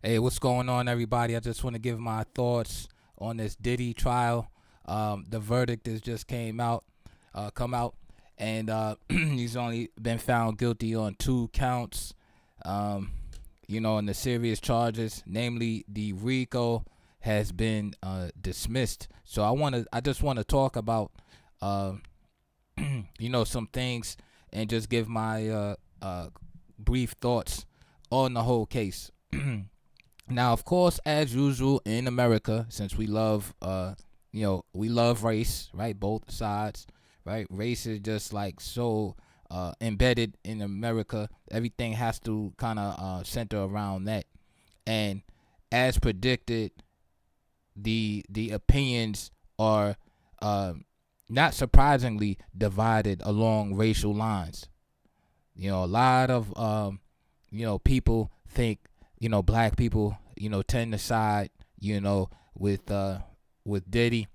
Hey, what's going on, everybody? I just want to give my thoughts on this Diddy trial. The verdict has just come out, and he's only been found guilty on 2 counts. Um, in the serious charges, namely the RICO, has been dismissed. So I just want to talk about, uh, some things and just give my brief thoughts on the whole case. Now, of course, as usual in America, since we love race, right? Both sides, right? Race is just like so embedded in America. Everything has to kind of center around that. And as predicted, the opinions are uh, not surprisingly divided along racial lines. A lot of people think black people tend to side with Diddy,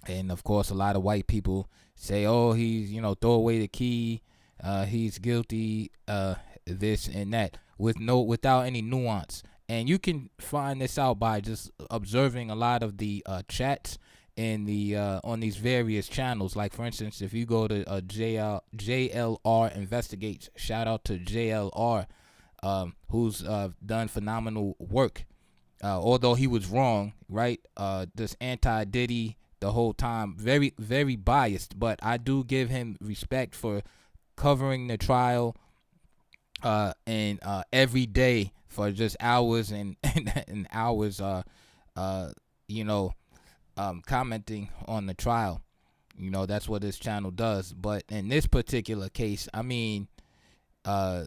and of course a lot of white people say, oh, he's throw away the key, he's guilty, this and that, without any nuance. And you can find this out by just observing a lot of the chats in the on these various channels. Like, for instance, if you go to JLR Investigates, shout out to JLR, who's done phenomenal work. Although he was wrong, right? This anti-Diddy the whole time, very, very biased, but I do give him respect for covering the trial and every day for just hours and hours, uh, you know, commenting on the trial. That's what this channel does. But in this particular case, I mean, uh,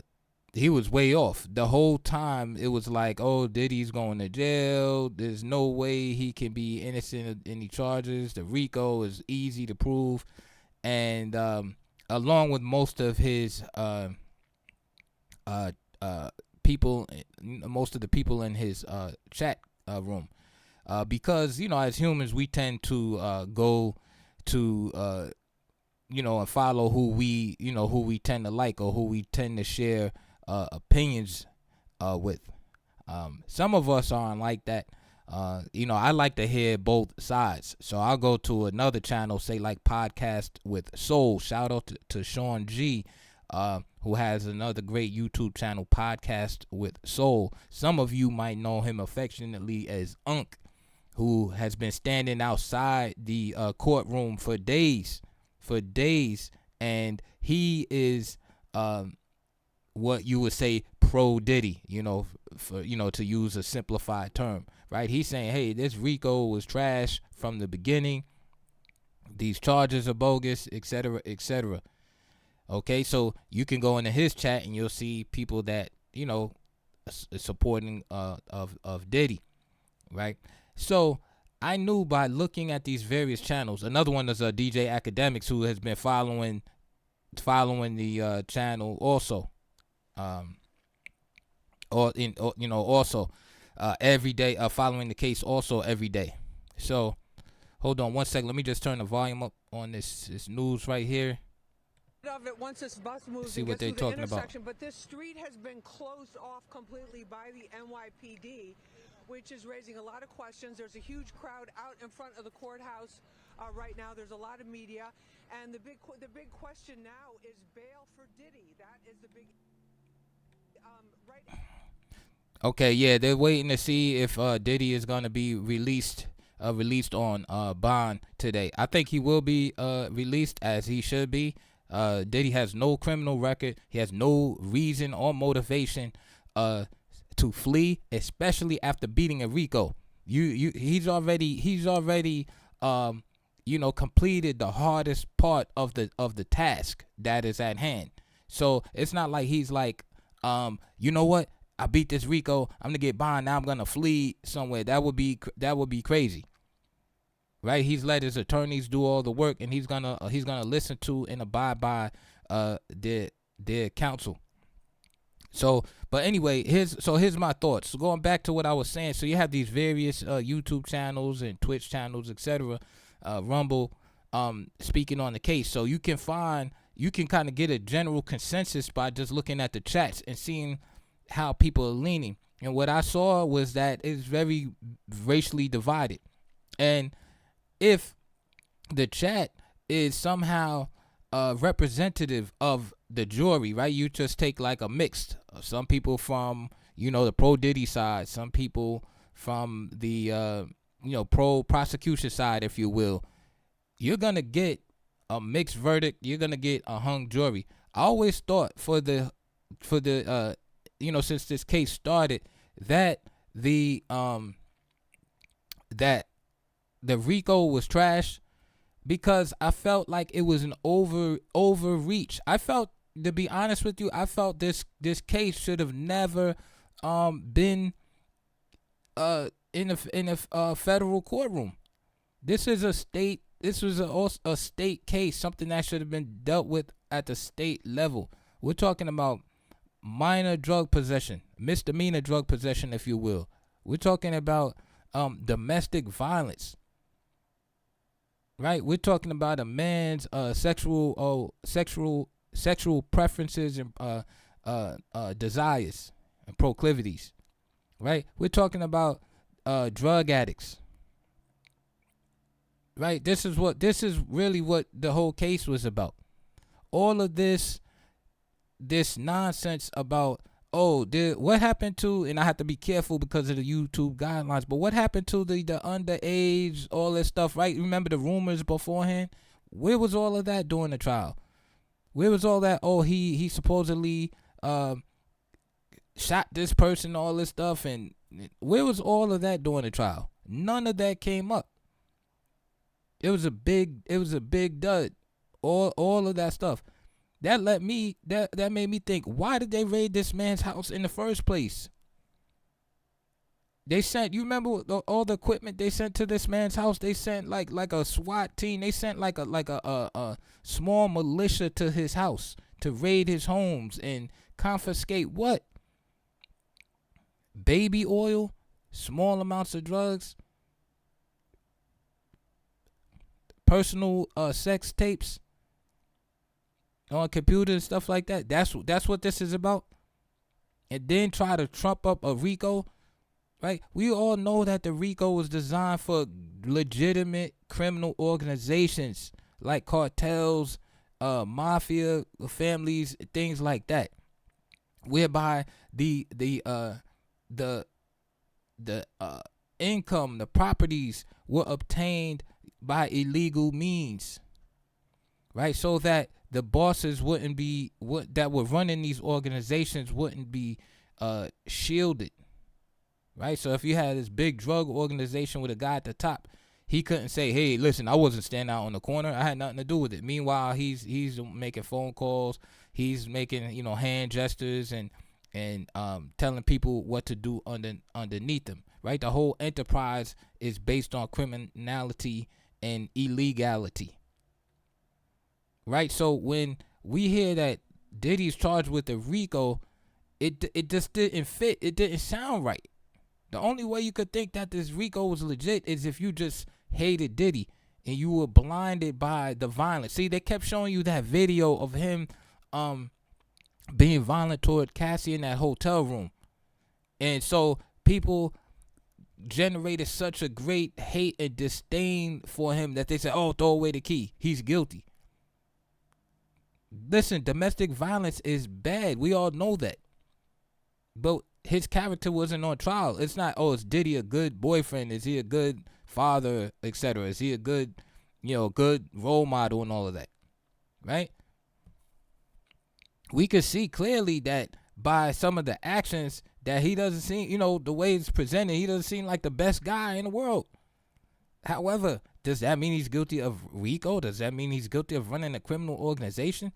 he was way off the whole time. It was like, oh, Diddy's going to jail. There's no way he can be innocent of any charges. The RICO is easy to prove, and along with most of his uh, people, most of the people in his chat room, because as humans we tend to go to and follow who we tend to like, or who we tend to share opinions with. Some of us aren't like that. I like to hear both sides, so I'll go to another channel, say like Podcast with Soul. Shout out to Sean G, who has another great YouTube channel, Podcast with Soul. Some of you might know him affectionately as Unk, who has been standing outside the courtroom for days, and he is what you would say pro Diddy, for to use a simplified term, right? He's saying, hey, this RICO was trash from the beginning. These charges are bogus, etc., etc. Okay, so you can go into his chat and you'll see people that supporting of Diddy, right? So I knew by looking at these various channels. Another one is DJ Academics, who has been following the channel also, also every day, following the case also every day. So hold on one second. Let me just turn the volume up on this news right here. Of it once this bus moves See and what gets they through the talking about. intersection, but this street has been closed off completely by the NYPD, which is raising a lot of questions. There's a huge crowd out in front of the courthouse right now. There's a lot of media, and the big question now is bail for Diddy. That is the big right. Okay, yeah, they're waiting to see if Diddy is going to be released on bond today. I think he will be released, as he should be. Diddy has no criminal record. He has no reason or motivation to flee, especially after beating a RICO. He's already completed the hardest part of the task that is at hand. So it's not like he's like, you know what? I beat this RICO. I'm gonna get bond. Now I'm gonna flee somewhere. That would be crazy, right? He's let his attorneys do all the work, and he's gonna listen to and abide by their counsel. So, but anyway, here's my thoughts. So going back to what I was saying, so you have these various YouTube channels and Twitch channels, etc., Rumble, speaking on the case. So you can kind of get a general consensus by just looking at the chats and seeing how people are leaning. And what I saw was that it's very racially divided. And if the chat is somehow representative of the jury, right? You just take like a mixed. Some people from the pro Diddy side, some people from the pro prosecution side, if you will. You're gonna get a mixed verdict. You're gonna get a hung jury. I always thought since this case started that the RICO was trash because I felt like it was an overreach. I felt, to be honest with you, I felt this case should have never been in a federal courtroom. This is a state. This was a state case, something that should have been dealt with at the state level. We're talking about minor drug possession, misdemeanor drug possession, if you will. We're talking about domestic violence, right? We're talking about a man's sexual preferences and desires and proclivities, right? We're talking about drug addicts, right? This is really what the whole case was about. All of this nonsense about what happened to, and I have to be careful because of the YouTube guidelines, but what happened to the underage, all this stuff, right? Remember the rumors beforehand? Where was all of that during the trial? Where was all that? He supposedly shot this person, all this stuff, and where was all of that during the trial? None of that came up. It was a big dud. All of that stuff. That made me think, why did they raid this man's house in the first place? They sent, you remember all the equipment they sent to this man's house? They sent like a SWAT team. They sent like a small militia to his house to raid his homes and confiscate what? Baby oil, small amounts of drugs, personal sex tapes on computers, stuff like that. That's what this is about. And then try to trump up a RICO, right? We all know that the RICO was designed for legitimate criminal organizations like cartels, mafia families, things like that, whereby the income, the properties were obtained by illegal means, right? So that the bosses that were running these organizations wouldn't be shielded, right? So if you had this big drug organization with a guy at the top, he couldn't say, "Hey, listen, I wasn't standing out on the corner. I had nothing to do with it." Meanwhile, he's making phone calls, he's making hand gestures and telling people what to do underneath them, right? The whole enterprise is based on criminality and illegality, right? So when we hear that Diddy's charged with the RICO, it just didn't fit. It didn't sound right. The only way you could think that this RICO was legit is if you just hated Diddy and you were blinded by the violence. See, they kept showing you that video of him being violent toward Cassie in that hotel room. And so people generated such a great hate and disdain for him that they said, "Oh, throw away the key. He's guilty." Listen, domestic violence is bad. We all know that. But his character wasn't on trial. It's not, is Diddy a good boyfriend? Is he a good father, etc.? Is he a good, good role model and all of that, right? We could see clearly that by some of the actions that he doesn't seem, the way it's presented, he doesn't seem like the best guy in the world. However, does that mean he's guilty of RICO? Does that mean he's guilty of running a criminal organization?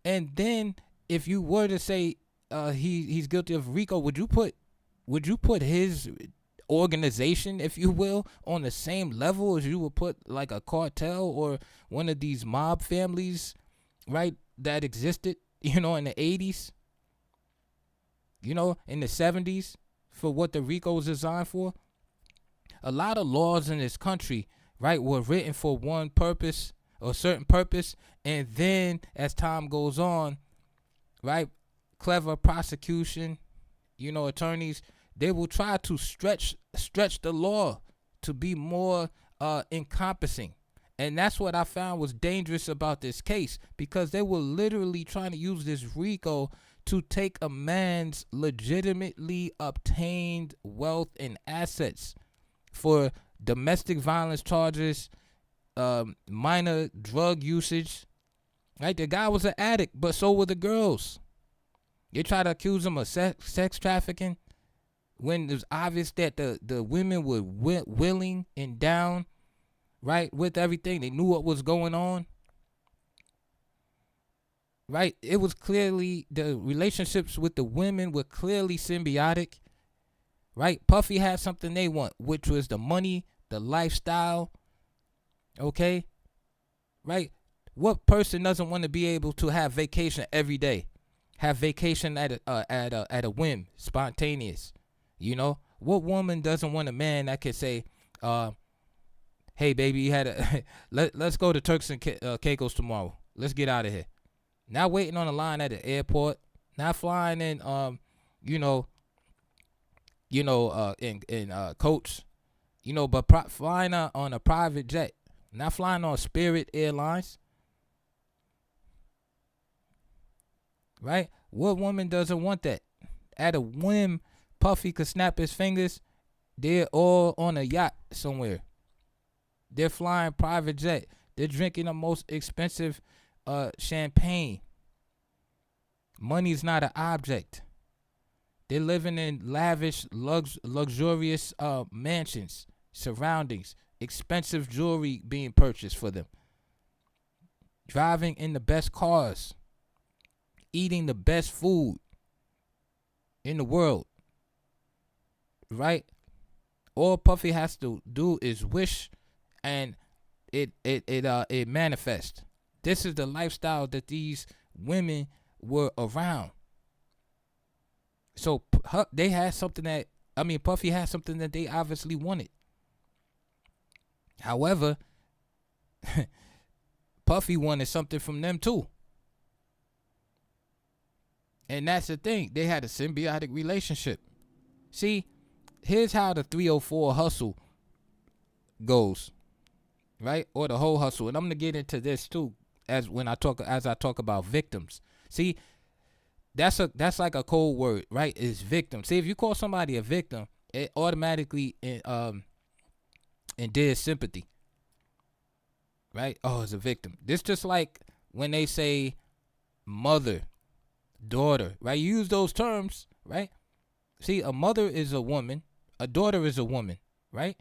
And then if you were to say he's guilty of RICO, would you put his organization, if you will, on the same level as you would put like a cartel or one of these mob families, right, that existed, in the 80s, in the 70s, for what the RICO was designed for? A lot of laws in this country, right, were written for one purpose or certain purpose, and then as time goes on, right, clever prosecution, attorneys, They will try to stretch the law to be more encompassing. And that's what I found was dangerous about this case, because they were literally trying to use this RICO to take a man's legitimately obtained wealth and assets for domestic violence charges, minor drug usage. Right? The guy was an addict, but so were the girls. They try to accuse him of sex trafficking when it was obvious that the women were willing and down, right, with everything. They knew what was going on. Right? It was clearly, the relationships with the women were clearly symbiotic. Right? Puffy had something they want, which was the money, the lifestyle. Okay? Right? What person doesn't want to be able to have vacation every day? Have vacation at a whim, spontaneous. You know, what woman doesn't want a man that can say, "Hey, baby, you had a let's go to Turks and Caicos tomorrow. Let's get out of here." Not waiting on the line at the airport. Not flying in, in coach, but flying on a private jet. Not flying on Spirit Airlines. Right? What woman doesn't want that? At a whim, Puffy could snap his fingers. They're all on a yacht somewhere. They're flying private jet. They're drinking the most expensive champagne. Money's not an object. They're living in lavish, luxurious mansions, surroundings, expensive jewelry being purchased for them. Driving in the best cars. Eating the best food in the world. Right? All Puffy has to do is wish, and it manifests. This is the lifestyle that these women were around. So they had something Puffy had something that they obviously wanted. However, Puffy wanted something from them too. And that's the thing. They had a symbiotic relationship. See, here's how the 304 hustle goes, right? Or the whole hustle. And I'm gonna get into this too as I talk about victims. See, that's like a code word, right? It's victim. See, if you call somebody a victim, it automatically endears sympathy. Right? Oh, it's a victim. This just like when they say mother, daughter, right? You use those terms, right? See, a mother is a woman, a daughter is a woman, right?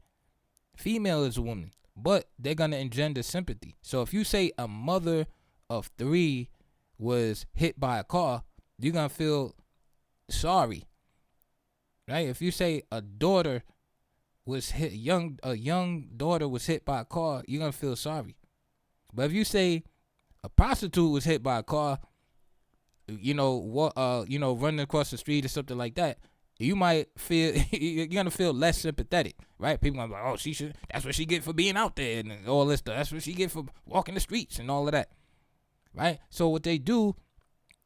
Female is a woman, but they're gonna engender sympathy. So if you say a mother of 3 was hit by a car, you're gonna feel sorry, right? If you say a daughter was hit, a young daughter was hit by a car, you're gonna feel sorry. But if you say a prostitute was hit by a car, running across the street or something like that, you might feel you're gonna feel less sympathetic, right? People gonna be like, oh, that's what she get for being out there and all this stuff. That's what she get for walking the streets and all of that, right? So what they do,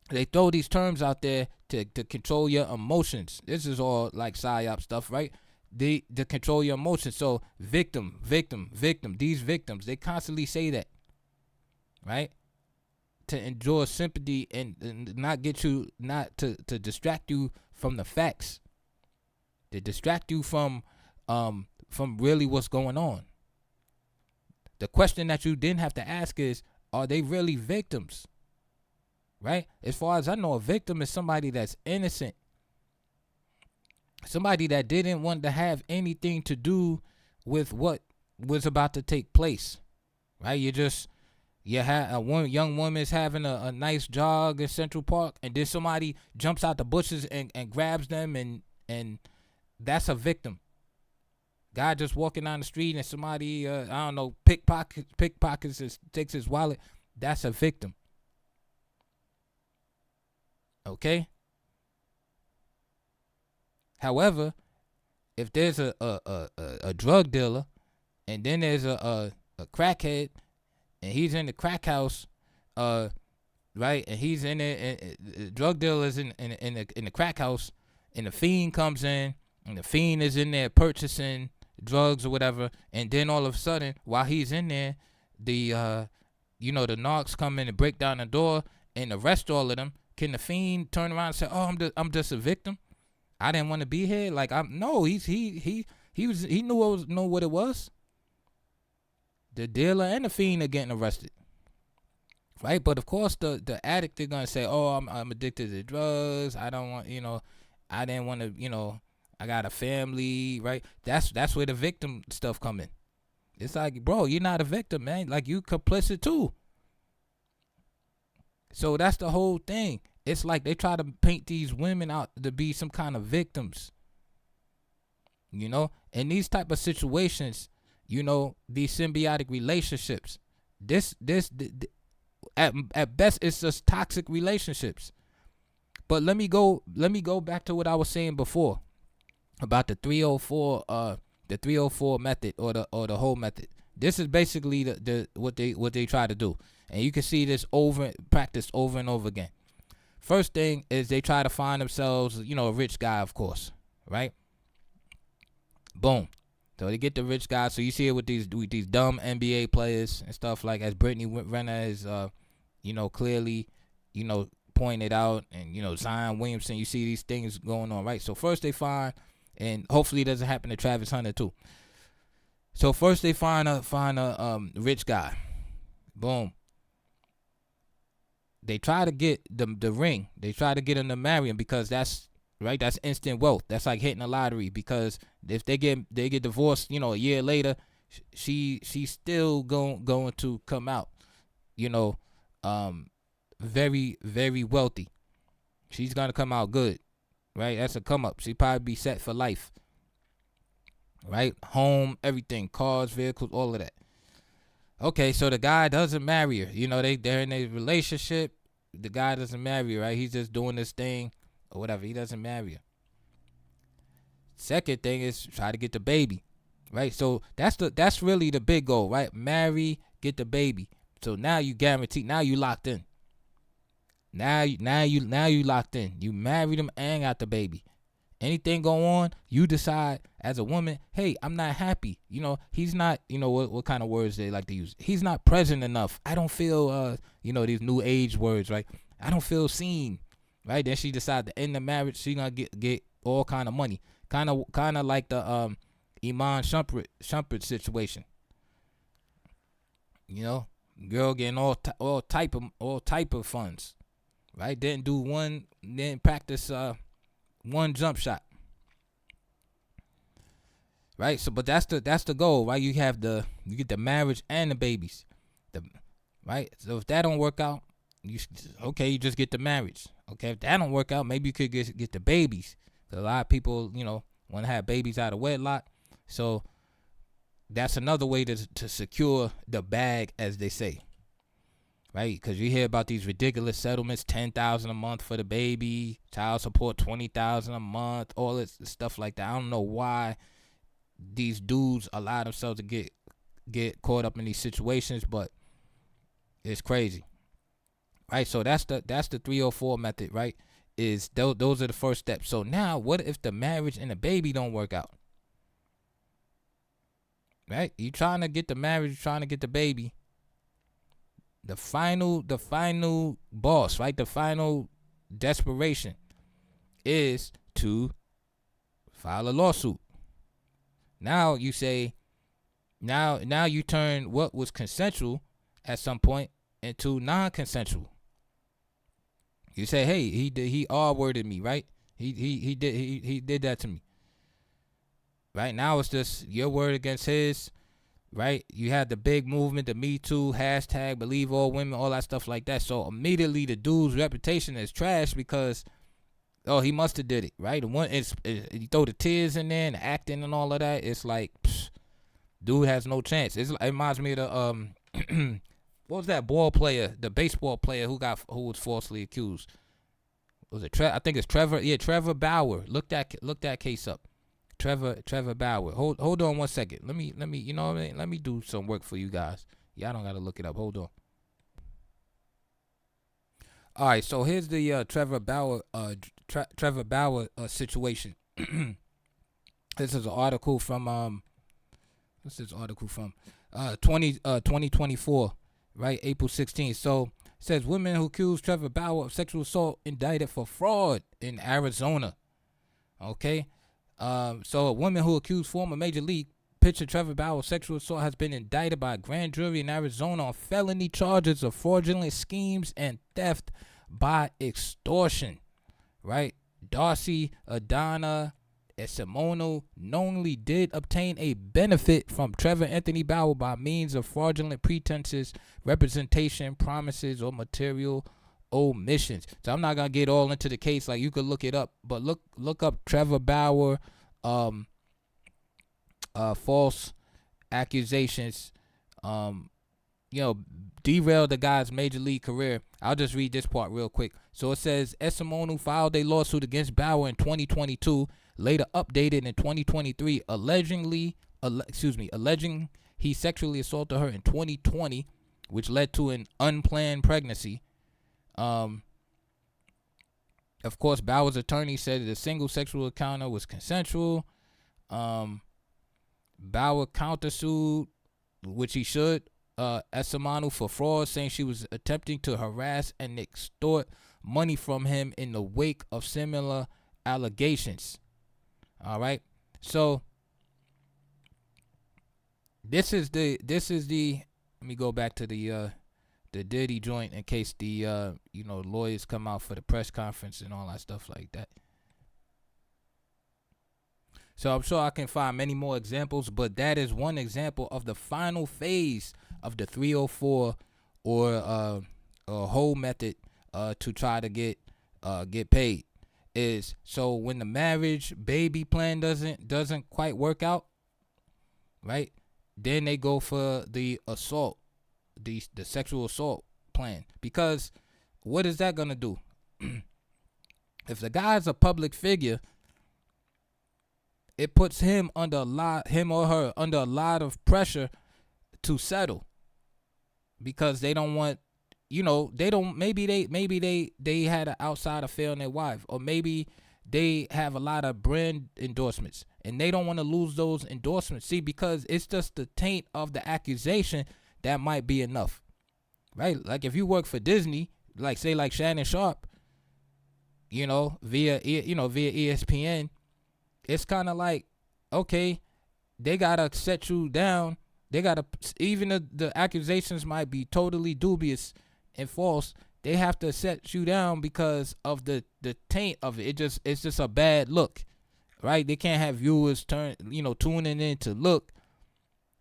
they throw these terms out there to control your emotions. This is all like psyop stuff, right? To control your emotions. So victim. These victims, they constantly say that, right? To enjoy sympathy and not to distract you from the facts, to distract you from really what's going on. The question that you didn't have to ask is, are they really victims? Right? As far as I know, a victim is somebody that's innocent, somebody that didn't want to have anything to do with what was about to take place. Right? You have a young woman's having a nice jog in Central Park, and then somebody jumps out the bushes and grabs them, and that's a victim. Guy just walking down the street and somebody pickpockets takes his wallet. That's a victim. Okay. However, if there's a drug dealer, and then there's a crackhead, and he's in the crack house, right? And he's in it, and the drug dealer's in the crack house, and the fiend comes in, And the fiend is in there purchasing drugs or whatever, and then all of a sudden, while he's in there, the the narcs come in and break down the door and arrest all of them. Can the fiend turn around and say, "Oh, I'm just a victim. I didn't want to be here"? Like, I'm no. He knew what it was. The dealer and the fiend are getting arrested, right? But of course, the addict, they're gonna say, "Oh, I'm addicted to drugs. I don't want, I didn't want to, I got a family," right? That's where the victim stuff come in. It's like, bro, you're not a victim, man. Like, you complicit too. So that's the whole thing. It's like they try to paint these women out to be some kind of victims. In these type of situations, these symbiotic relationships, this at best it's just toxic relationships. But let me go back to what I was saying before about the 304 method or the whole method. This is basically the what they try to do. And you can see this practiced over and over again. First thing is they try to find themselves, a rich guy, of course, right? Boom. So they get the rich guy. So you see it with these dumb NBA players and stuff, like, as Brittany Renner is, clearly, pointed out, and Zion Williamson. You see these things going on, right? So first they find, and hopefully it doesn't happen to Travis Hunter too. So first they find a rich guy. Boom. They try to get the ring. They try to get him to marry him because that's right. That's instant wealth. That's like hitting a lottery, because if they get divorced, a year later, she's still going to come out, very, very wealthy. She's gonna come out good, right? That's a come up. She probably be set for life, right? Home, everything, cars, vehicles, all of that. Okay, so the guy doesn't marry her. They're in a relationship. The guy doesn't marry her, right? He's just doing this thing or whatever. He doesn't marry her. Second thing is try to get the baby, right? So that's really the big goal, right? Marry, get the baby. So now you guarantee. Now you locked in. Now you locked in. You married him and got the baby. Anything go on, you decide as a woman, hey, I'm not happy. He's not, what kind of words they like to use. He's not present enough. I don't feel, these new age words, right? I don't feel seen, right? Then she decided to end the marriage. She gonna get all kind of money. Kind of like the Iman Shumpert situation. Girl getting all type of funds, right? Didn't practice one jump shot, right? So, but that's the goal, right? You get the marriage and the babies, right? So if that don't work out, you just get the marriage. Okay, if that don't work out, maybe you could get the babies. A lot of people, want to have babies out of wedlock, so that's another way to secure the bag, as they say. Right, because you hear about these ridiculous settlements, $10,000 a month for the baby, child support $20,000 a month, all this stuff like that. I don't know why these dudes allow themselves to get caught up in these situations, but it's crazy. Right, so that's the 304 method, right? Is those are the first steps. So now, what if the marriage and the baby don't work out? Right, you trying to get the marriage, trying to get the baby. The final boss, right? The final desperation is to file a lawsuit. Now you say, now you turn what was consensual at some point into non-consensual. You say, hey, he R-worded me, right? He did that to me. Right, now it's just your word against his. Right, you had the big movement, the Me Too hashtag, believe all women, all that stuff like that. So immediately the dude's reputation is trash because, he must have did it, right? And you throw the tears in there and the acting and all of that. It's like, dude has no chance. It reminds me of the what was that the baseball player who was falsely accused? Was it I think it's Trevor? Yeah, Trevor Bauer. Look that case up. Trevor Bauer. Hold on 1 second. Let me let me do some work for you guys. Y'all don't gotta look it up. Hold on. All right, so here's the Trevor Bauer situation. This is an article from what's this article from? 2024, right? April 16th. So it says women who accuse Trevor Bauer of sexual assault indicted for fraud in Arizona. Okay. So a woman who accused former Major League pitcher Trevor Bauer of sexual assault has been indicted by a grand jury in Arizona on felony charges of fraudulent schemes and theft by extortion. Right? Darcy Adana Simono knowingly did obtain a benefit from Trevor Anthony Bauer by means of fraudulent pretenses, representation, promises, or material omissions. So I'm not gonna get all into the case. Like, you could look it up, but look up Trevor Bauer, false accusations, derailed the guy's major league career. I'll just read this part real quick. So it says Esimonu filed a lawsuit against Bauer in 2022, later updated in 2023, alleging he sexually assaulted her in 2020, which led to an unplanned pregnancy. Of course, Bauer's attorney said that the single sexual encounter was consensual. Bauer countersued, which he should, Esimanu for fraud, saying she was attempting to harass and extort money from him in the wake of similar allegations. All right, so this is the. Let me go back to the Diddy joint in case the lawyers come out for the press conference and all that stuff like that. So I'm sure I can find many more examples, but that is one example of the final phase of the 304 or a whole method to try to get paid. Is so when the marriage baby plan doesn't quite work out, right? Then they go for the assault, the sexual assault plan, because what is that gonna do? If the guy's a public figure, it puts him or her under a lot of pressure to settle, because they don't want, maybe they had an outside affair on their wife, or maybe they have a lot of brand endorsements and they don't want to lose those endorsements. See, because it's just the taint of the accusation that might be enough, right? Like if you work for Disney, like say like Shannon Sharp, via ESPN, it's kind of like, okay, they gotta set you down. They gotta, even the accusations might be totally dubious and false, they have to set you down because of the taint of it. It's just a bad look, right? They can't have viewers tuning in to look,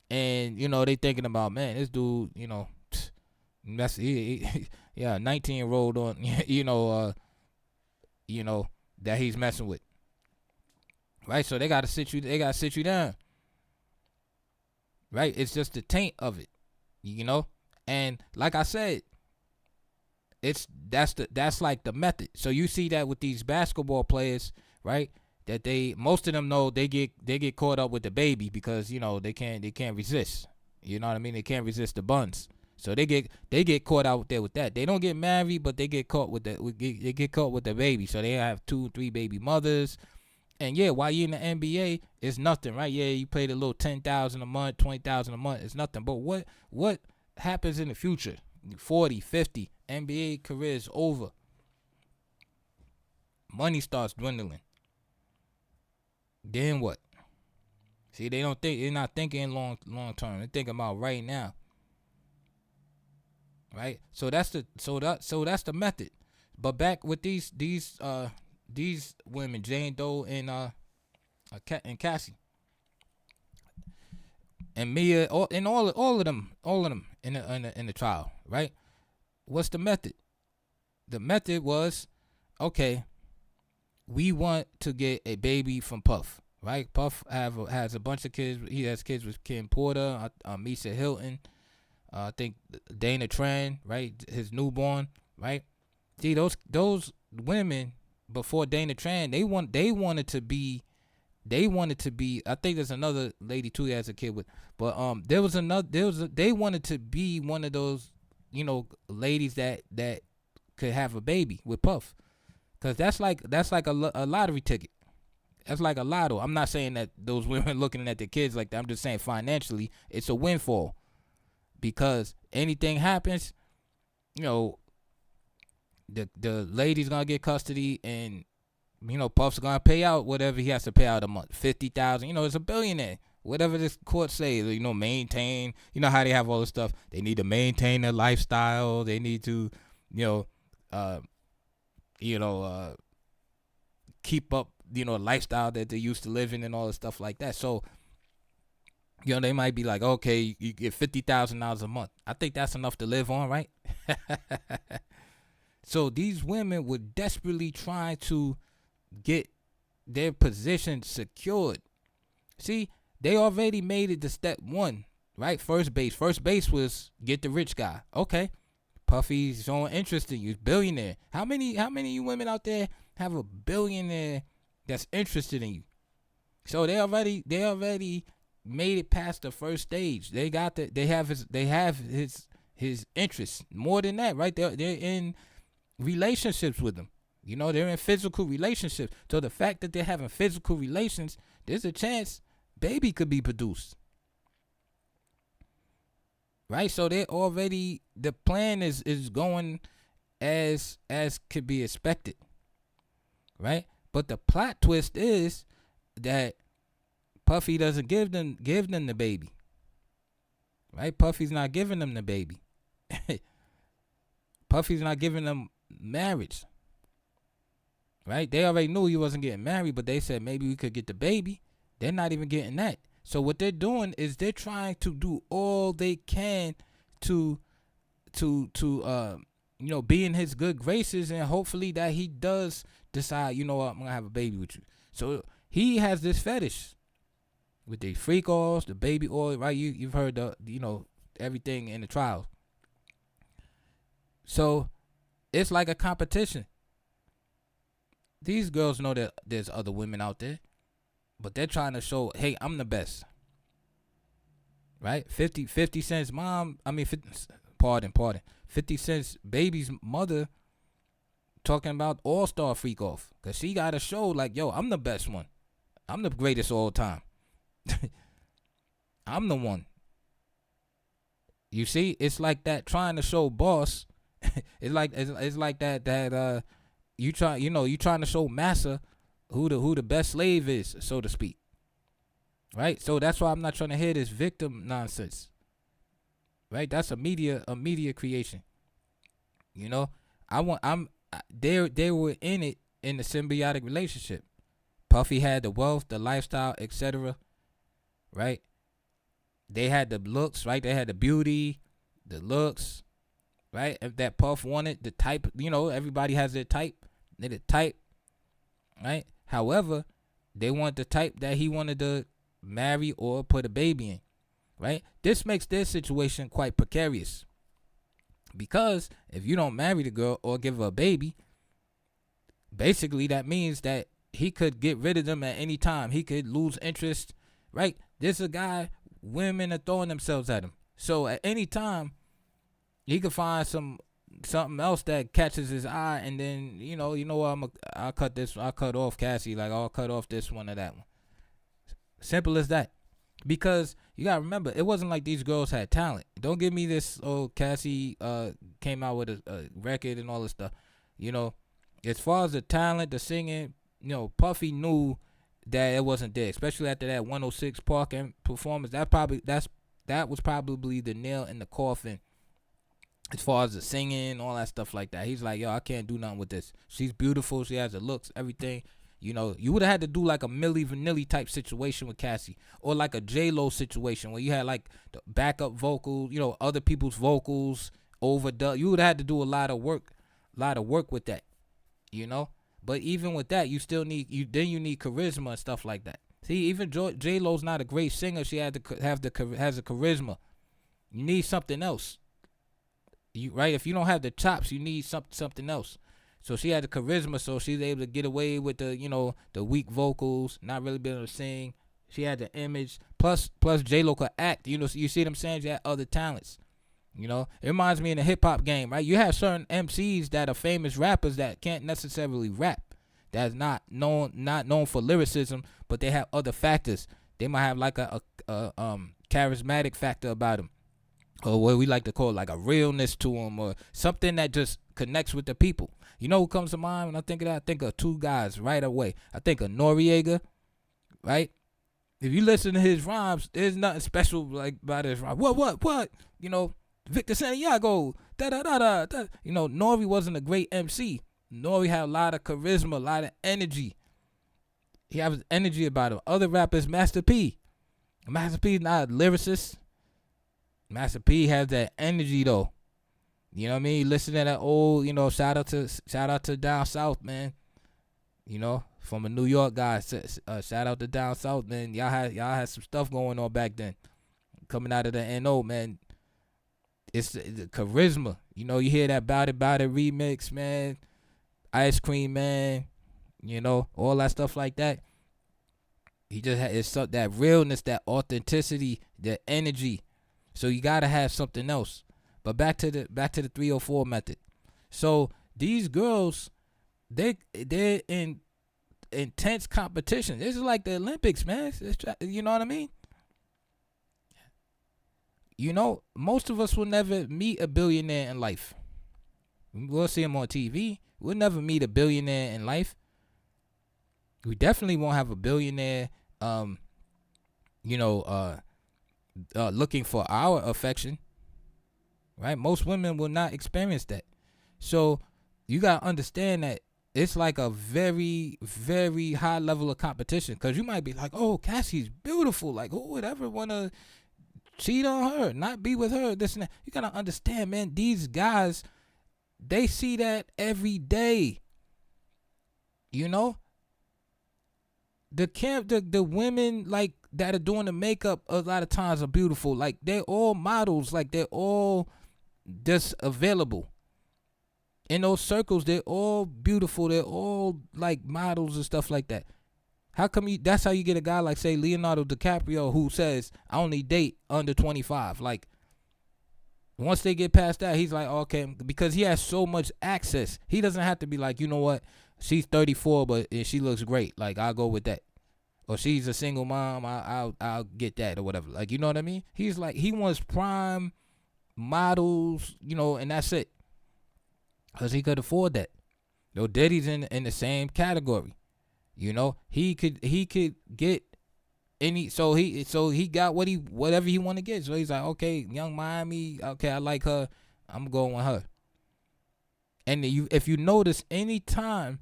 and they thinking about, man, this dude, that's 19-year-old on, that he's messing with. Right, so they gotta sit you down. Right, it's just the taint of it, and like I said, that's like the method. So you see that with these basketball players, right? That most of them know they get caught up with the baby because they can't resist. You know what I mean? They can't resist the buns, so they get caught out there with that. They don't get married, but they get caught with they get caught with the baby. So they have 2-3 baby mothers. And yeah, while you're in the NBA, it's nothing, right? Yeah, you paid a little $10,000 a month, $20,000 a month. It's nothing. But what happens in the future? 40, 50, NBA career is over. Money starts dwindling. Then what? See, they're not thinking long term. They're thinking about right now. Right? So that's the method. But back with these women, Jane Doe and Cassie and Mia, and all of them in the trial, right? What's the method? The method was, okay, we want to get a baby from Puff, right? Puff has a bunch of kids. He has kids with Kim Porter, Misa Hilton, I think Dana Tran, right? His newborn, right? See, those women before Dana Tran, they wanted to be. I think there's another lady too that has a kid with, but they wanted to be one of those, ladies that could have a baby with Puff, cause that's like a lottery ticket. That's like a lotto. I'm not saying that those women looking at their kids like that. I'm just saying financially, it's a windfall because anything happens, you know, the lady's gonna get custody, and Puff's gonna pay out whatever he has to pay out a month, 50,000. It's a billionaire. Whatever this court say, maintain. You know how they have all this stuff. They need to maintain their lifestyle. They need to, uh, keep up, lifestyle that they used to live in and all this stuff like that. So, they might be like, okay, you get $50,000 a month. I think that's enough to live on, right? So these women were desperately trying to get their position secured. See, they already made it to step one, right? First base. First base was get the rich guy. Okay. Puffy's showing interest in you. Billionaire. How many of you women out there have a billionaire that's interested in you? So they already made it past the first stage. They have his interest. More than that, right? They're in relationships with him. They're in physical relationships. So the fact that they're having physical relations, there's a chance baby could be produced. Right? So they already, the plan is going as could be expected. Right? But the plot twist is that Puffy doesn't give them the baby. Right? Puffy's not giving them the baby. Puffy's not giving them marriage. Right? They already knew he wasn't getting married, but they said maybe we could get the baby. They're not even getting that. So what they're doing is they're trying to do all they can to be in his good graces, and hopefully that he does decide, I'm gonna have a baby with you. So he has this fetish with the freak oils, the baby oil, right? You've heard everything in the trials. So it's like a competition. These girls know that there's other women out there, but they're trying to show, hey, I'm the best. Right? 50 Cent's mom, 50 Cent's baby's mother talking about all-star freak off. Because she got to show like, yo, I'm the best one. I'm the greatest all time. I'm the one. You see, it's like that trying to show boss. it's like that you trying to show massa who the best slave is, so to speak. Right? So that's why I'm not trying to hear this victim nonsense. Right? That's a media creation. They were in it in the symbiotic relationship. Puffy had the wealth, the lifestyle, etc. Right? They had the looks, right? They had the beauty, the looks, right? If that Puff wanted the type, everybody has their type. They the type, right? However, they want the type that he wanted to marry or put a baby in, right? This makes their situation quite precarious, because if you don't marry the girl or give her a baby, basically that means that he could get rid of them at any time. He could lose interest, right? There's a guy, women are throwing themselves at him. So at any time, he could find something else that catches his eye, and then I'll cut off Cassie, like I'll cut off this one or that one. Simple as that. Because you gotta remember, it wasn't like these girls had talent. Don't give me this, Cassie came out with a record and all this stuff. As far as the talent, the singing, Puffy knew that it wasn't there, especially after that 106 Park performance. That was probably the nail in the coffin as far as the singing, all that stuff like that. He's like, yo, I can't do nothing with this. She's beautiful. She has the looks, everything. You would have had to do like a Milli Vanilli type situation with Cassie, or like a J-Lo situation where you had like the backup vocals, other people's vocals overdub. You would have had to do a lot of work with that, But even with that, you still need you need charisma and stuff like that. See, even J-Lo's not a great singer. She has a charisma. You need something else. Right? If you don't have the chops, you need something else. So she had the charisma, so she's able to get away with the weak vocals, not really being able to sing. She had the image. Plus J-Lo could act. You see what I'm saying? She had other talents. It reminds me in the hip hop game, right? You have certain MCs that are famous rappers that can't necessarily rap. that's not known for lyricism, but they have other factors. They might have like a charismatic factor about them, or what we like to call like a realness to them, or something that just connects with the people. You know who comes to mind when I think of that? I think of two guys right away. I think of Noriega, right? If you listen to his rhymes, there's nothing special like about his rhymes. What? You know, Victor Santiago, da da da da da. You know, Nori wasn't a great MC. Nori had a lot of charisma, a lot of energy. He has energy about him. Other rappers, Master P. Master P is not a lyricist. Master P has that energy though. You know what I mean? Listen to that old, you know, shout out to Down South, man. You know, from a New York guy. Shout out to Down South, man. Y'all had some stuff going on back then. Coming out of the NO, man. It's the charisma. You know, you hear that Bout It remix, man. Ice Cream Man. You know, all that stuff like that. He just had that realness, that authenticity, that energy. So you gotta have something else. But back to the 304 method. So these girls, they're in intense competition. This is like the Olympics, man. You know what I mean? You know, most of us will never meet a billionaire in life. We'll see him on TV. We'll never meet a billionaire in life. We definitely won't have a billionaire, looking for our affection. Right? Most women will not experience that. So you got to understand that it's like a very, very high level of competition. Because you might be like, oh, Cassie's beautiful. Like, who would ever want to cheat on her, not be with her, this and that. You got to understand, man, these guys, they see that every day. You know? The women, like, that are doing the makeup a lot of times are beautiful. Like, they're all models. Like, they're all just available in those circles. They're all beautiful. They're all like models and stuff like that. How come that's how you get a guy like, say, Leonardo DiCaprio, who says I only date under 25? Like, once they get past that, he's like, okay, because he has so much access. He doesn't have to be like, you know what, she's 34 but she looks great, like, I'll go with that. Or she's a single mom, I'll get that, or whatever. Like, you know what I mean? He's like, he wants prime models, you know, and that's it, because he could afford that. You know, Diddy's in the same category. You know, he could get any, so he got whatever he want to get. So he's like, okay, Young Miami, okay, I like her, I'm going with her. And if you notice, any time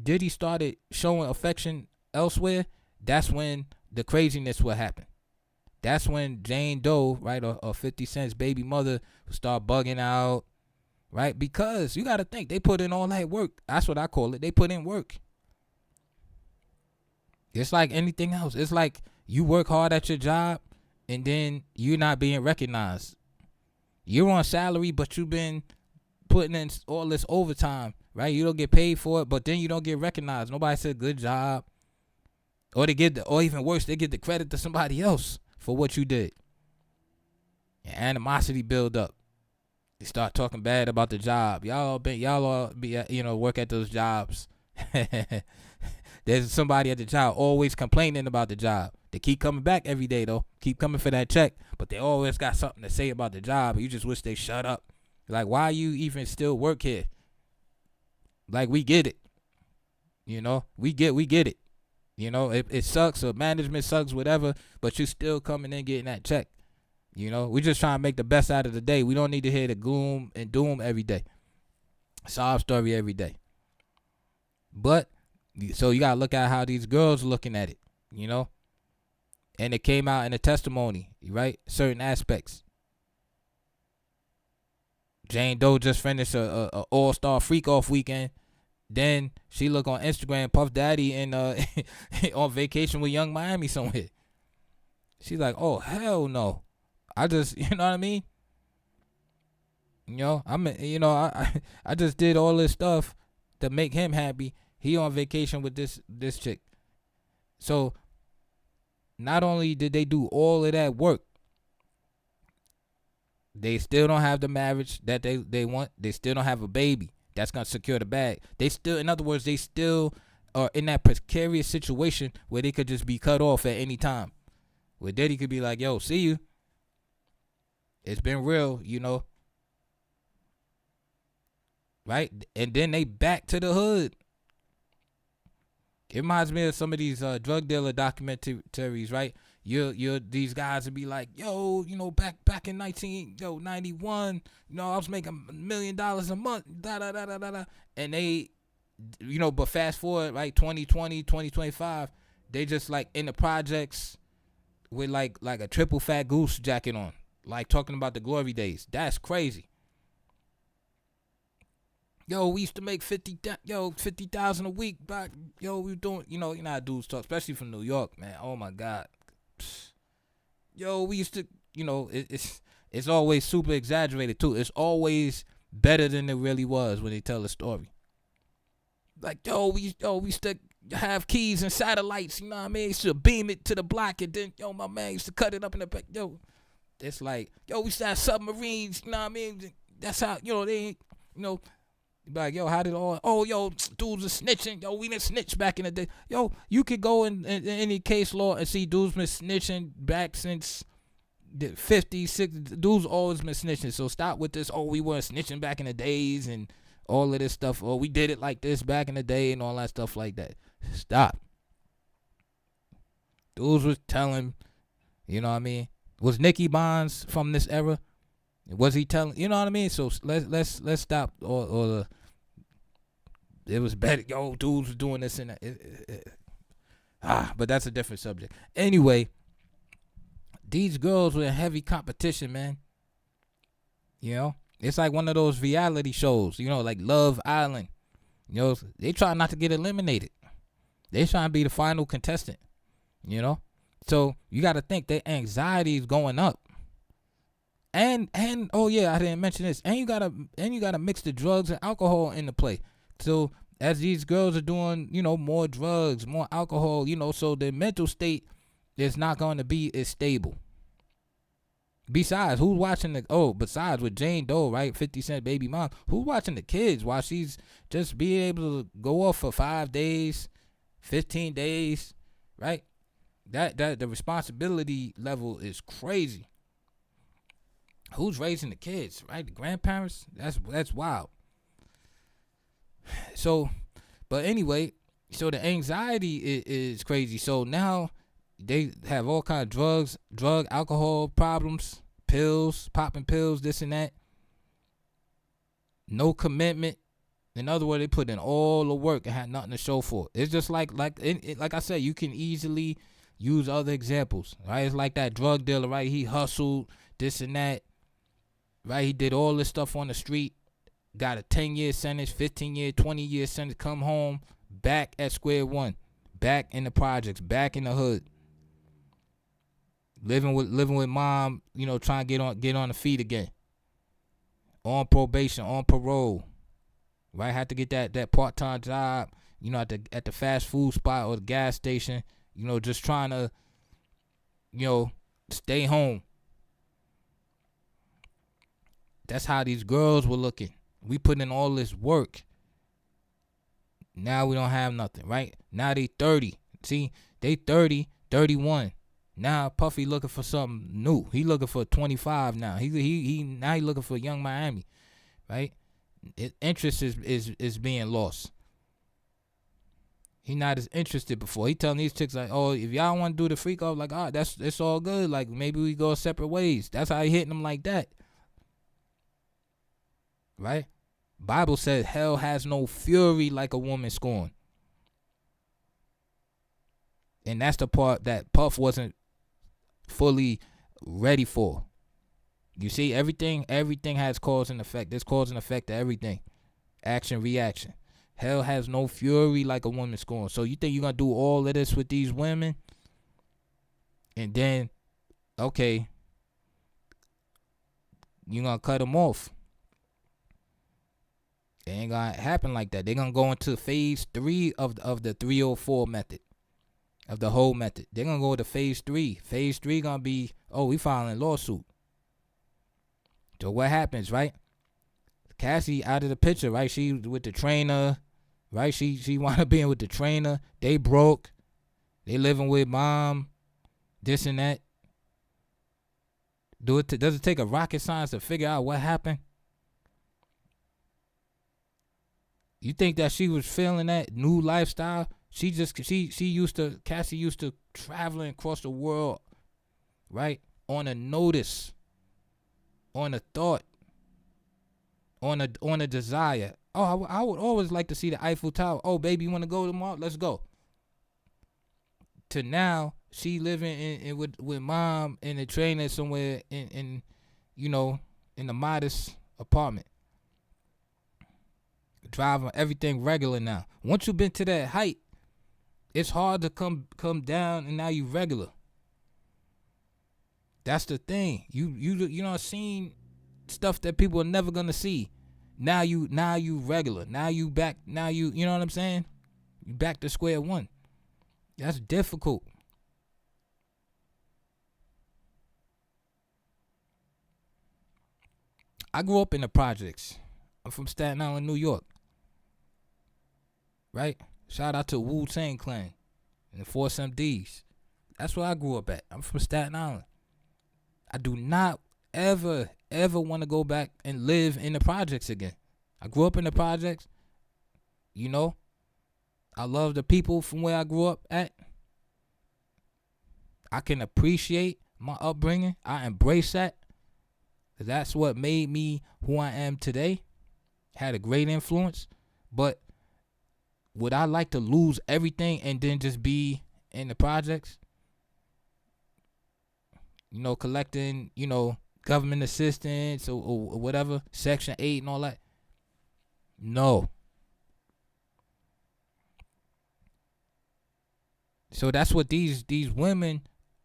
Diddy started showing affection elsewhere, that's when the craziness would happen. That's when Jane Doe, right, or 50 Cent's baby mother, would start bugging out, right? Because you got to think, they put in all that work. That's what I call it. They put in work. It's like anything else. It's like you work hard at your job and then you're not being recognized. You're on salary, but you've been putting in all this overtime, right? You don't get paid for it, but then you don't get recognized. Nobody said good job. Or or even worse, they get the credit to somebody else for what you did. And animosity build up. They start talking bad about the job. Y'all all be, you know, work at those jobs. There's somebody at the job always complaining about the job. They keep coming back every day though. Keep coming for that check, but they always got something to say about the job. You just wish they shut up. Like, why you even still work here? Like, we get it. You know, we get it. You know, it sucks, or management sucks, whatever, but you still coming in getting that check. You know, we just trying to make the best out of the day. We don't need to hear the gloom and doom every day. Sob story every day. But, so you got to look at how these girls looking at it, you know. And it came out in a testimony, right? Certain aspects. Jane Doe just finished a all-star freak-off weekend. Then she look on Instagram, Puff Daddy in on vacation with Young Miami somewhere. She's like, oh, hell no. I just, you know what I mean? You know, I just did all this stuff to make him happy. He on vacation with this chick. So not only did they do all of that work, they still don't have the marriage that they want. They still don't have a baby that's gonna secure the bag. They still, in other words, they still in that precarious situation where they could just be cut off at any time. Where Diddy could be like, yo, see you. It's been real, right? And then they back to the hood. It reminds me of some of these drug dealer documentaries, right? These guys would be like, yo, back in 91, I was making $1 million a month, da da da da da da. And they, but fast forward, right, 2020, 2025, they just like in the projects with like a triple fat goose jacket on, like talking about the glory days. That's crazy. Yo, we used to make 50,000 a week back. Yo, we were doing, you know how dudes talk, especially from New York, man. Oh my God. Yo, we used to, it's always super exaggerated too. It's always better than it really was when they tell a story. Like, we used to have keys and satellites, you know what I mean? Used to beam it to the block, and then, my man used to cut it up in the back. It's like, we used to have submarines, you know what I mean? That's how, they ain't, like, how did dudes are snitching. We didn't snitch back in the day. You could go in any case law and see dudes been snitching back since the 50s, 60s. Dudes always been snitching. So stop with this, we weren't snitching back in the days and all of this stuff. We did it like this back in the day and all that stuff like that. Stop. Dudes was telling, you know what I mean? Was Nicky Bonds from this era? Was he telling? You know what I mean? So let's stop all the. It was better. Dudes was doing this and that. But that's a different subject. Anyway, these girls were in heavy competition, man. It's like one of those reality shows, like Love Island. They try not to get eliminated. They trying to be the final contestant. So you got to think their anxiety is going up. And oh yeah, I didn't mention this. And you gotta mix the drugs and alcohol into play. So as these girls are doing, more drugs, more alcohol, so their mental state is not going to be as stable. Besides, who's watching besides with Jane Doe, right? 50 Cent baby mom, who's watching the kids while she's just being able to go off for 5 days, 15 days, right? That the responsibility level is crazy. Who's raising the kids, right? The grandparents? That's wild. So, but anyway, so the anxiety is crazy. So now they have all kind of alcohol problems, pills, popping pills, this and that. No commitment. In other words, they put in all the work and had nothing to show for it. It's just like I said, you can easily use other examples, right? It's like that drug dealer, right? He hustled this and that. Right, he did all this stuff on the street, got a 10-year sentence, 15-year, 20-year sentence, come home, back at square one, back in the projects, back in the hood, living with mom, trying to get on the feet again, on probation, on parole, right? Had to get that part-time job, at the fast food spot or the gas station, just trying to, stay home. That's how these girls were looking. We put in all this work. Now we don't have nothing, right? Now they 30. See, they 30, 31. Now Puffy looking for something new. He looking for 25 now. Now he looking for Young Miami, right? Interest is being lost. He not as interested before. He telling these chicks like, if y'all want to do the freak off, like, it's all good. Like maybe we go separate ways. That's how he hitting them like that. Right? Bible says hell has no fury like a woman scorned. And that's the part that Puff wasn't fully ready for. You see, everything has cause and effect. There's cause and effect to everything. Action, reaction. Hell has no fury like a woman scorned. So you think you're going to do all of this with these women? And then, okay, you're going to cut them off. It ain't gonna happen like that. They're gonna go into phase 3 of the 304 method, of the whole method. They're gonna go to phase 3. Phase 3 gonna be, we filing lawsuit. So what happens, right? Cassie out of the picture, right? She with the trainer, right? She wound up being with the trainer. They broke. They living with mom. This and that. Does it take a rocket science to figure out what happened? You think that she was feeling that new lifestyle? She used to, Cassie used to traveling across the world, right? On a notice, on a thought, on a desire. Oh, I would always like to see the Eiffel Tower. Oh, baby, you want to go tomorrow? Let's go. To now, she living in with mom and a trainer somewhere in in a modest apartment. Driving everything regular now. Once you've been to that height, it's hard to come down, and now you regular. That's the thing. You know seen stuff that people are never gonna see. Now you regular. Now you back. Now you know what I'm saying? You back to square one. That's difficult. I grew up in the projects. I'm from Staten Island, New York. Right? Shout out to Wu-Tang Clan and the Force MDs. That's where I grew up at. I'm from Staten Island. I do not ever want to go back and live in the projects again. I grew up in the projects. I love the people from where I grew up at. I can appreciate my upbringing. I embrace that. Because that's what made me who I am today. Had a great influence. But would I like to lose everything and then just be in the projects? Collecting, government assistance or whatever, Section 8 and all that? No. So that's what these women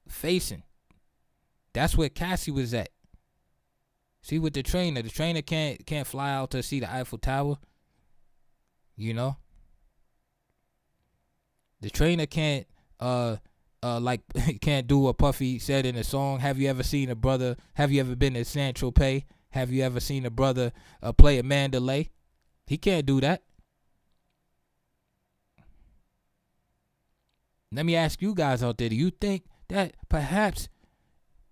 facing. That's where Cassie was at. See, with the trainer can't fly out to see the Eiffel Tower. The trainer can't can't do what Puffy said in the song. Have you ever seen a brother? Have you ever been to San Tropez? Have you ever seen a brother play a mandolay? He can't do that. Let me ask you guys out there, do you think that perhaps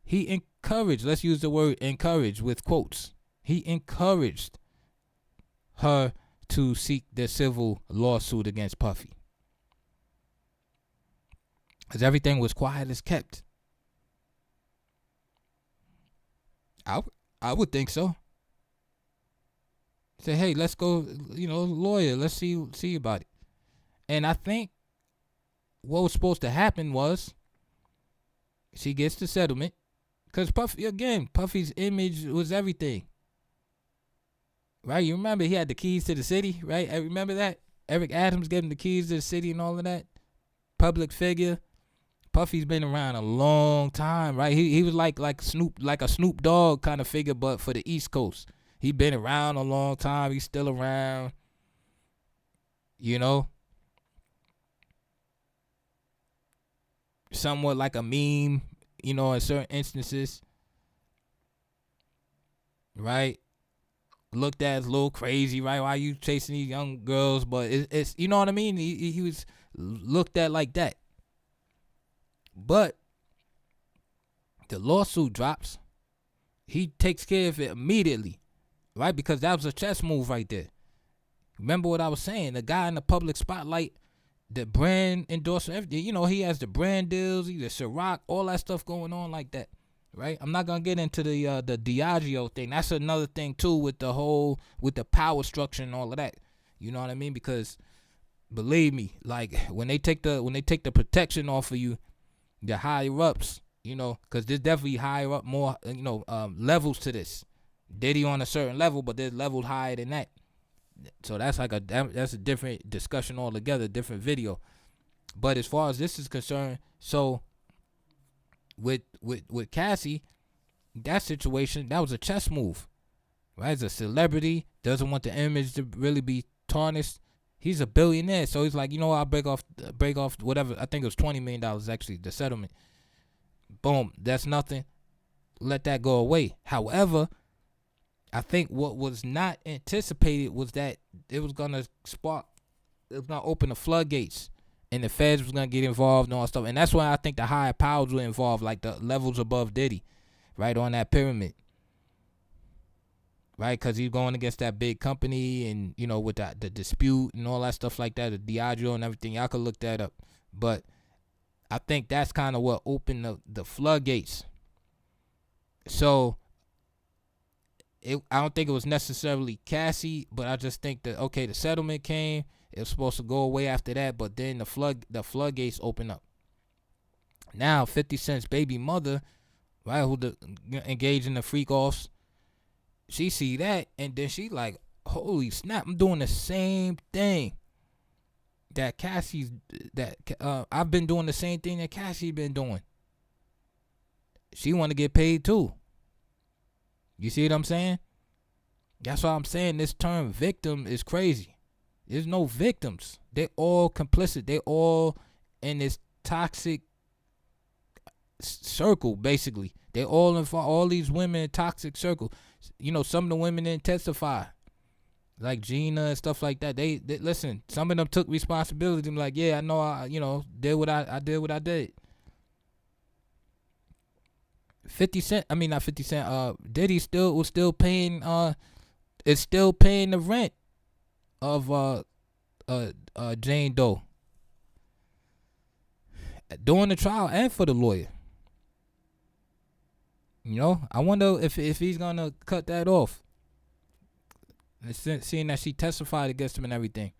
he encouraged, let's use the word encourage with quotes, he encouraged her to seek the civil lawsuit against Puffy? Because everything was quiet as kept. I would think so. Say, hey, let's go, lawyer, let's see about it. And I think what was supposed to happen was she gets the settlement. Because Puffy's image was everything. Right? You remember he had the keys to the city, right? I remember that? Eric Adams gave him the keys to the city and all of that. Public figure. Puffy's been around a long time, right? He was like a Snoop Dogg kind of figure, but for the East Coast. He been around a long time. He's still around. Somewhat like a meme, in certain instances. Right? Looked at as a little crazy, right? Why are you chasing these young girls? But it's you know what I mean? He was looked at like that. But the lawsuit drops. He takes care of it immediately, right? Because that was a chess move right there. Remember what I was saying? The guy in the public spotlight, the brand endorsement, everything. He has the brand deals, the Ciroc, all that stuff going on like that, right? I'm not gonna get into the Diageo thing. That's another thing too with the power structure and all of that. You know what I mean? Because believe me, like when they take the protection off of you, the higher ups, because there's definitely higher up, more, levels to this. Diddy on a certain level, but there's levels higher than that. So that's that's a different discussion altogether, different video. But as far as this is concerned, so with Cassie, that situation, that was a chess move, right? As a celebrity, doesn't want the image to really be tarnished. He's a billionaire, so he's like, I'll break off whatever. I think it was $20 million actually, the settlement. Boom, that's nothing. Let that go away. However, I think what was not anticipated was that it was gonna spark was gonna open the floodgates, and the feds was gonna get involved and all that stuff. And that's why I think the higher powers were involved, like the levels above Diddy, right on that pyramid, right? Because he's going against that big company, and with the dispute and all that stuff like that, the Diageo and everything. Y'all could look that up, but I think that's kind of what opened the floodgates. So I don't think it was necessarily Cassie, but I just think that, okay, the settlement came. It was supposed to go away after that, but then the floodgates open up. Now 50 Cent's baby mother, right, who engaged in the freak offs, she see that, and then she like, holy snap, I'm doing the same thing that I've been doing the same thing that Cassie been doing. She want to get paid too. You see what I'm saying? That's why I'm saying this term victim is crazy. There's no victims. They all complicit. They all in this toxic circle, basically. They all involved, all these women in toxic circle. Some of the women didn't testify, like Gina and stuff like that. They listen. Some of them took responsibility. I'm like, yeah, I know. I did what I did. What I did. 50 Cent. I mean, not 50 Cent. Diddy was still paying. Is still paying the rent of Jane Doe during the trial and for the lawyer. I wonder if he's gonna cut that off. Seeing that she testified against him and everything.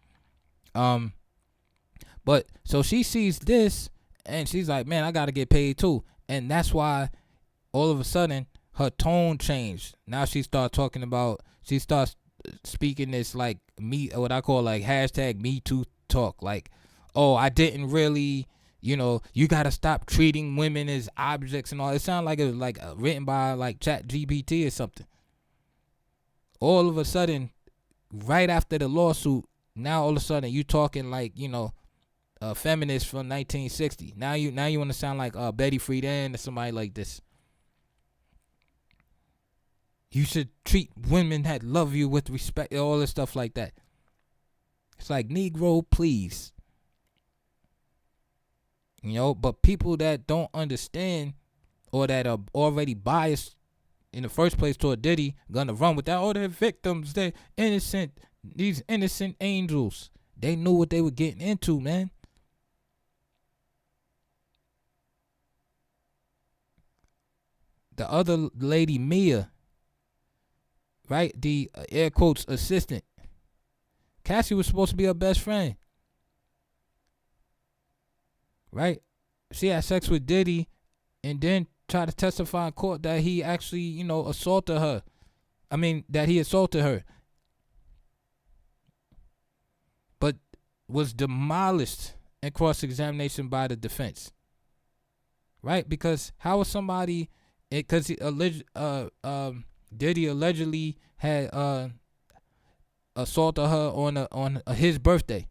But so she sees this and she's like, man, I gotta get paid too. And that's why all of a sudden her tone changed. Now she starts speaking this like what I call like hashtag Me Too talk. Like, oh, I didn't really, you gotta stop treating women as objects and all. It sounded like it was like written by like Chat GPT or something. All of a sudden, right after the lawsuit, now all of a sudden you talking like a feminist from 1960. Now you want to sound like Betty Friedan or somebody like this. You should treat women that love you with respect, all this stuff like that. It's like, Negro, please. But people that don't understand or that are already biased in the first place toward Diddy, gonna run with that. Oh, they're victims. They're innocent. These innocent angels. They knew what they were getting into, man. The other lady, Mia, right? The air quotes assistant. Cassie was supposed to be her best friend. Right? She had sex with Diddy and then tried to testify in court that he actually, assaulted her. I mean, that he assaulted her. But was demolished in cross-examination by the defense. Right? Because how was somebody, because Diddy allegedly had assaulted her on his birthday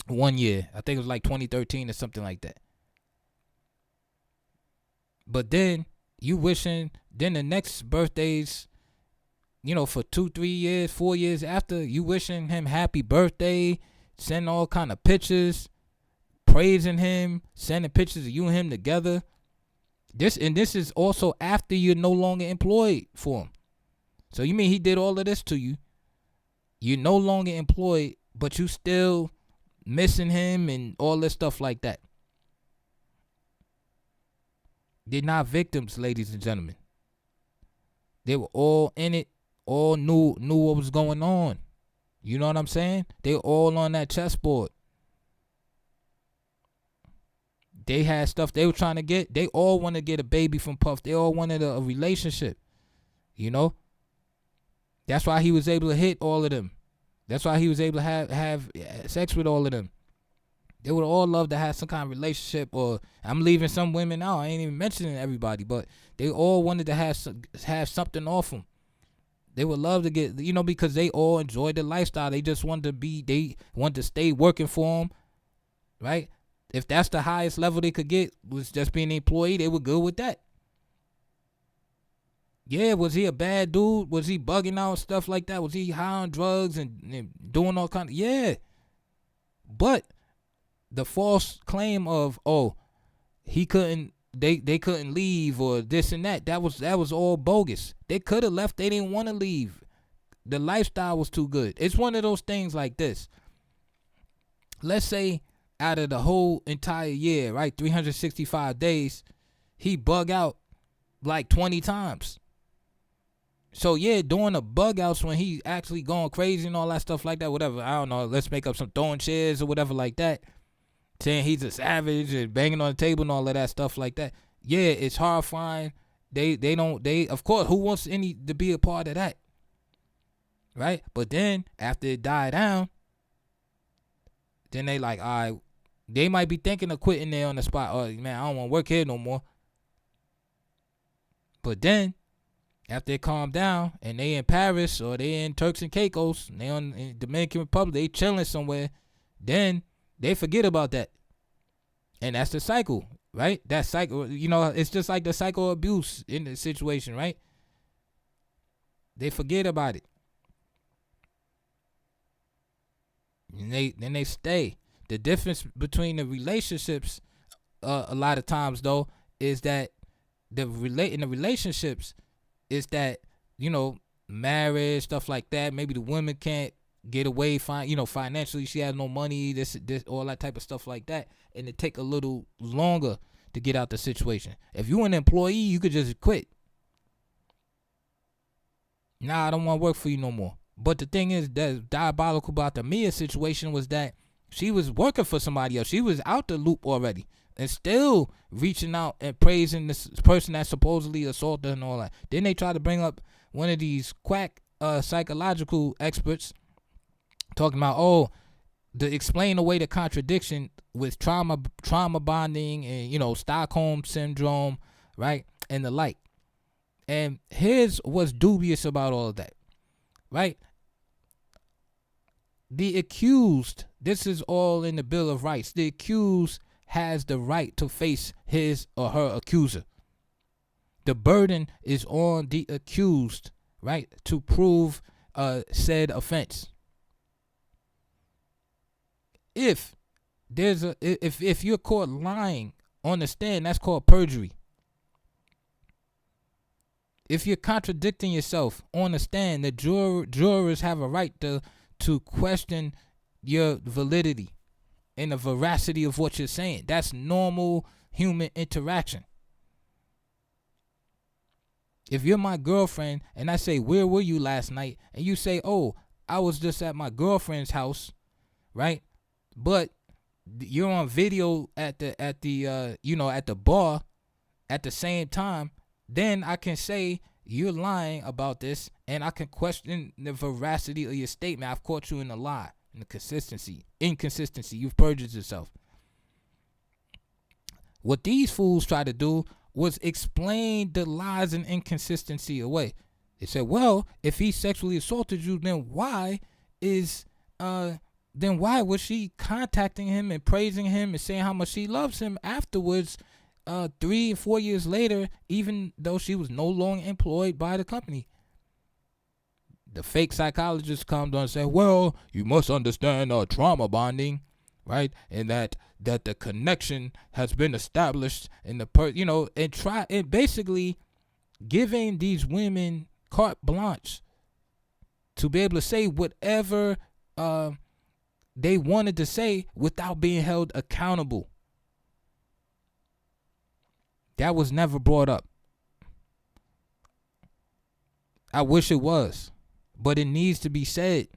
one year. I think it was like 2013 or something like that. But then you wishing, then the next birthdays, for 2, 3 years, 4 years after, you wishing him happy birthday, sending all kind of pictures, praising him, sending pictures of you and him together. This is also after you're no longer employed for him. So you mean he did all of this to you? You're no longer employed, but you still missing him and all this stuff like that. They're not victims, ladies and gentlemen. They were all in it, all knew what was going on. You know what I'm saying? They were all on that chessboard. They had stuff they were trying to get. They all wanted to get a baby from Puff. They all wanted a relationship. That's why he was able to hit all of them. That's why he was able to have sex with all of them. They would all love to have some kind of relationship, or I'm leaving some women out. I ain't even mentioning everybody, but they all wanted to have something off them. They would love to get, because they all enjoyed the lifestyle. They just wanted to stay working for them, right? If that's the highest level they could get, was just being an employee, they were good with that. Yeah, was he a bad dude? Was he bugging out, stuff like that? Was he high on drugs and doing all kind of, yeah. But the false claim of, oh, he couldn't, they couldn't leave or this and that, that was all bogus. They could have left. They didn't want to leave. The lifestyle was too good. It's one of those things like this. Let's say out of the whole entire year, right, 365 days, he bug out like 20 times. So yeah, during the bug outs when he actually going crazy and all that stuff like that, whatever, I don't know, let's make up some throwing chairs or whatever like that, saying he's a savage and banging on the table and all of that stuff like that. Yeah, it's horrifying. They of course, who wants any to be a part of that? Right? But then after it died down, then they like, all right, they might be thinking of quitting there on the spot. Oh man, I don't want to work here no more. But then after it calmed down and they in Paris or they in Turks and Caicos, and they in Dominican Republic, they chilling somewhere, then they forget about that. And that's the cycle, right? That cycle, it's just like the cycle of abuse in the situation, right? They forget about it. And then they stay. The difference between the relationships, a lot of times though, is that in the relationships is that, marriage, stuff like that. Maybe the woman can't get away financially, she has no money, this all that type of stuff like that, and it take a little longer to get out the situation. If you're an employee, you could just quit. Nah, I don't want to work for you no more. But the thing is that's diabolical about the Mia situation was that she was working for somebody else. She was out the loop already and still reaching out and praising this person that supposedly assaulted her and all that. Then they try to bring up one of these quack psychological experts talking about, to explain away the contradiction with trauma bonding and, Stockholm syndrome, right, and the like. And here's what's dubious about all of that, right? The accused, this is all in the Bill of Rights. The accused has the right to face his or her accuser. The burden is on the accused, right, to prove said offense. If you're caught lying on the stand, that's called perjury. If you're contradicting yourself on the stand, the jurors have a right to question your validity and the veracity of what you're saying. That's normal human interaction. If you're my girlfriend and I say, where were you last night? And you say, oh, I was just at my girlfriend's house, right? But you're on video at the bar at the same time, then I can say you're lying about this and I can question the veracity of your statement. I've caught you in a lie, in the inconsistency. You've perjured yourself. What these fools try to do was explain the lies and inconsistency away. They said, well, if he sexually assaulted you, then why was she contacting him and praising him and saying how much she loves him afterwards, 3 and 4 years later, even though she was no longer employed by the company? The fake psychologist comes on and say, well, you must understand trauma bonding, right? And that the connection has been established in the and basically giving these women carte blanche to be able to say whatever they wanted to say without being held accountable. That was never brought up. I wish it was, but it needs to be said.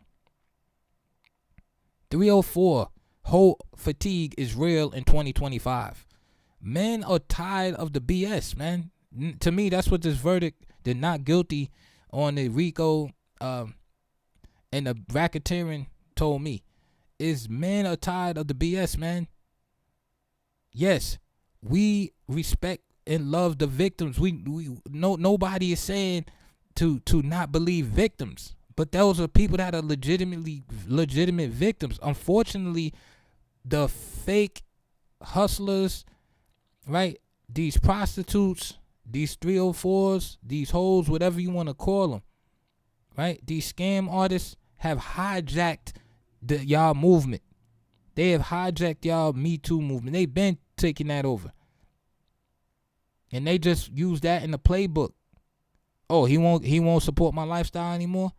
304, whole fatigue is real in 2025. Men are tired of the BS, man. To me, that's what this verdict, the not guilty on the RICO and the racketeering told me, is men are tired of the BS, man. Yes, we respect and love the victims. Nobody is saying to not believe victims, but those are people that are legitimate victims. Unfortunately, the fake hustlers, right? These prostitutes, these 304s, these hoes, whatever you want to call them, right? These scam artists have hijacked the y'all movement. They have hijacked y'all Me Too movement. They've been taking that over. And they just use that in the playbook. Oh, he won't support my lifestyle anymore?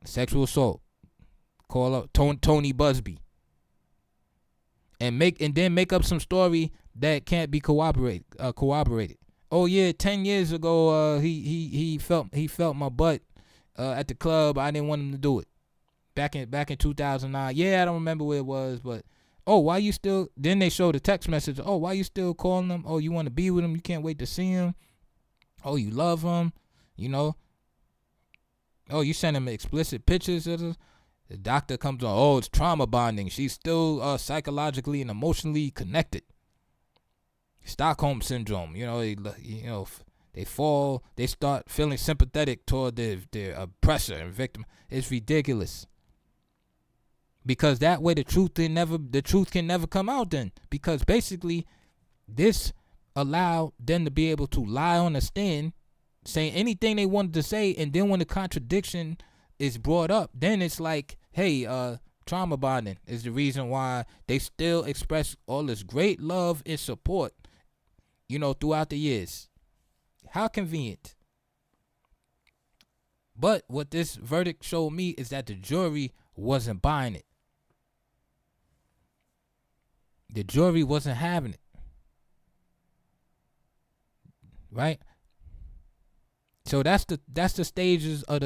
Sexual assault. Call up Tony Busby. And then make up some story that can't be corroborated. Oh yeah, 10 years ago, he felt my butt at the club. I didn't want him to do it. Back in 2009. Yeah, I don't remember where it was, but oh, why you still? Then they showed the text message. Oh, why you still calling him? Oh, you want to be with him? You can't wait to see him. Oh, you love him, you know. Oh, you send him explicit pictures of the doctor comes on. Oh, it's trauma bonding. She's still psychologically and emotionally connected. Stockholm syndrome. They start feeling sympathetic toward their oppressor and victim. It's ridiculous. Because that way the truth can never come out then. Because basically this allowed them to be able to lie on the stand, saying anything they wanted to say, and then when the contradiction is brought up, then it's like, hey, trauma bonding is the reason why they still express all this great love and support, throughout the years. How convenient. But what this verdict showed me is that the jury wasn't buying it. The jury wasn't having it. Right? So that's the stages of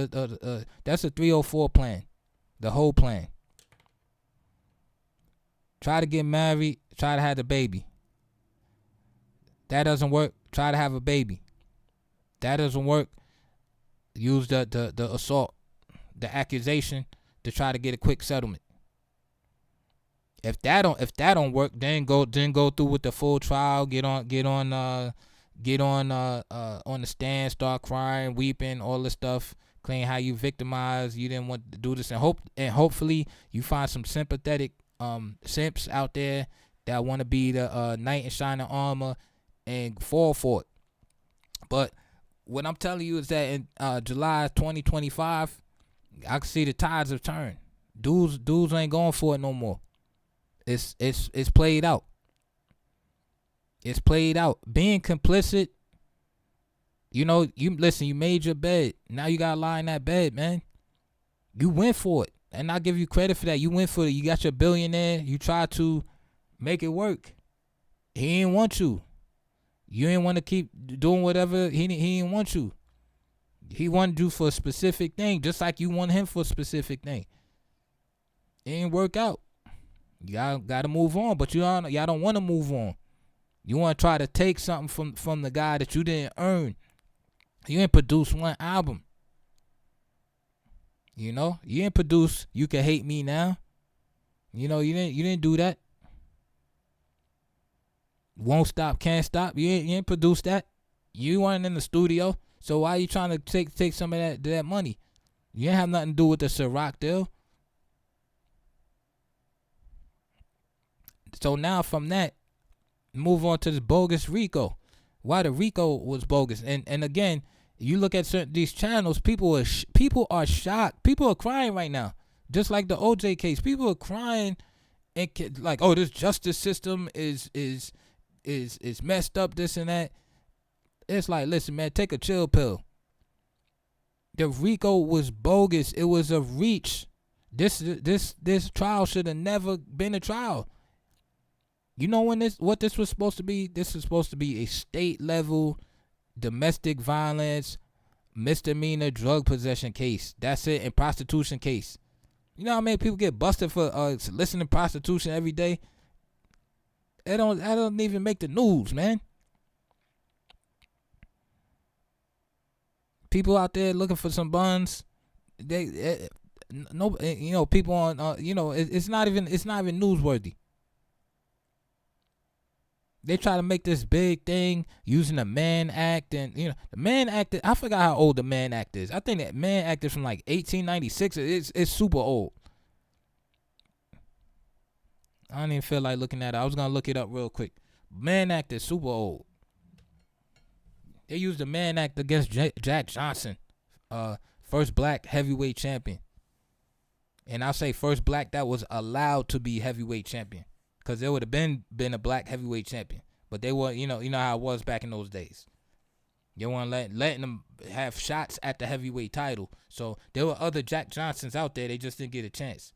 that's the 304 plan. The whole plan. Try to get married, try to have the baby. That doesn't work, try to have a baby. That doesn't work, use the assault, the accusation to try to get a quick settlement. If that don't work, then go through with the full trial, get on the stand, start crying, weeping, all this stuff, claim how you victimized, you didn't want to do this, and hopefully you find some sympathetic simps out there that want to be the knight in shining armor and fall for it. But what I'm telling you is that in July 2025, I can see the tides have turned. Dudes ain't going for it no more. It's played out. It's played out. Being complicit, you listen, you made your bed. Now you gotta lie in that bed, man. You went for it. And I give you credit for that. You went for it. You got your billionaire. You tried to make it work. He didn't want you. You didn't want to keep doing whatever. He didn't want you. He wanted you for a specific thing, just like you want him for a specific thing. It didn't work out. Y'all got to move on, but y'all don't want to move on. You want to try to take something from the guy that you didn't earn. You didn't produce one album. You didn't produce You Can Hate Me Now. You didn't do that. Won't Stop, Can't Stop. You ain't produce that. You weren't in the studio. So why are you trying to take some of that money? You ain't have nothing to do with the Ciroc deal. So now from that, move on to this bogus RICO. Why the RICO was bogus. And again, you look at these channels, people are shocked. People are crying right now. Just like the OJ case. People are crying and like, oh, this justice system is messed up, this and that. It's like, listen, man, take a chill pill. The RICO was bogus. It was a reach. This trial should have never been a trial. You know what this was supposed to be? This was supposed to be a state level domestic violence misdemeanor drug possession case. That's it. And prostitution case. You know how many people get busted for soliciting prostitution every day? That don't even make the news, man. People out there looking for some buns. People on it's not even newsworthy. They try to make this big thing using the Mann Act, and the Mann Act. I forgot how old the Mann Act is. I think that Mann Act is from like 1896. It's super old. I don't even feel like looking at it. I was gonna look it up real quick. Mann Act is super old. They used the Mann Act against Jack Johnson, first black heavyweight champion. And I'll say first black that was allowed to be heavyweight champion, because there would have been a black heavyweight champion, but they were, you know how it was back in those days. You weren't letting them have shots at the heavyweight title. So there were other Jack Johnsons out there. They just didn't get a chance.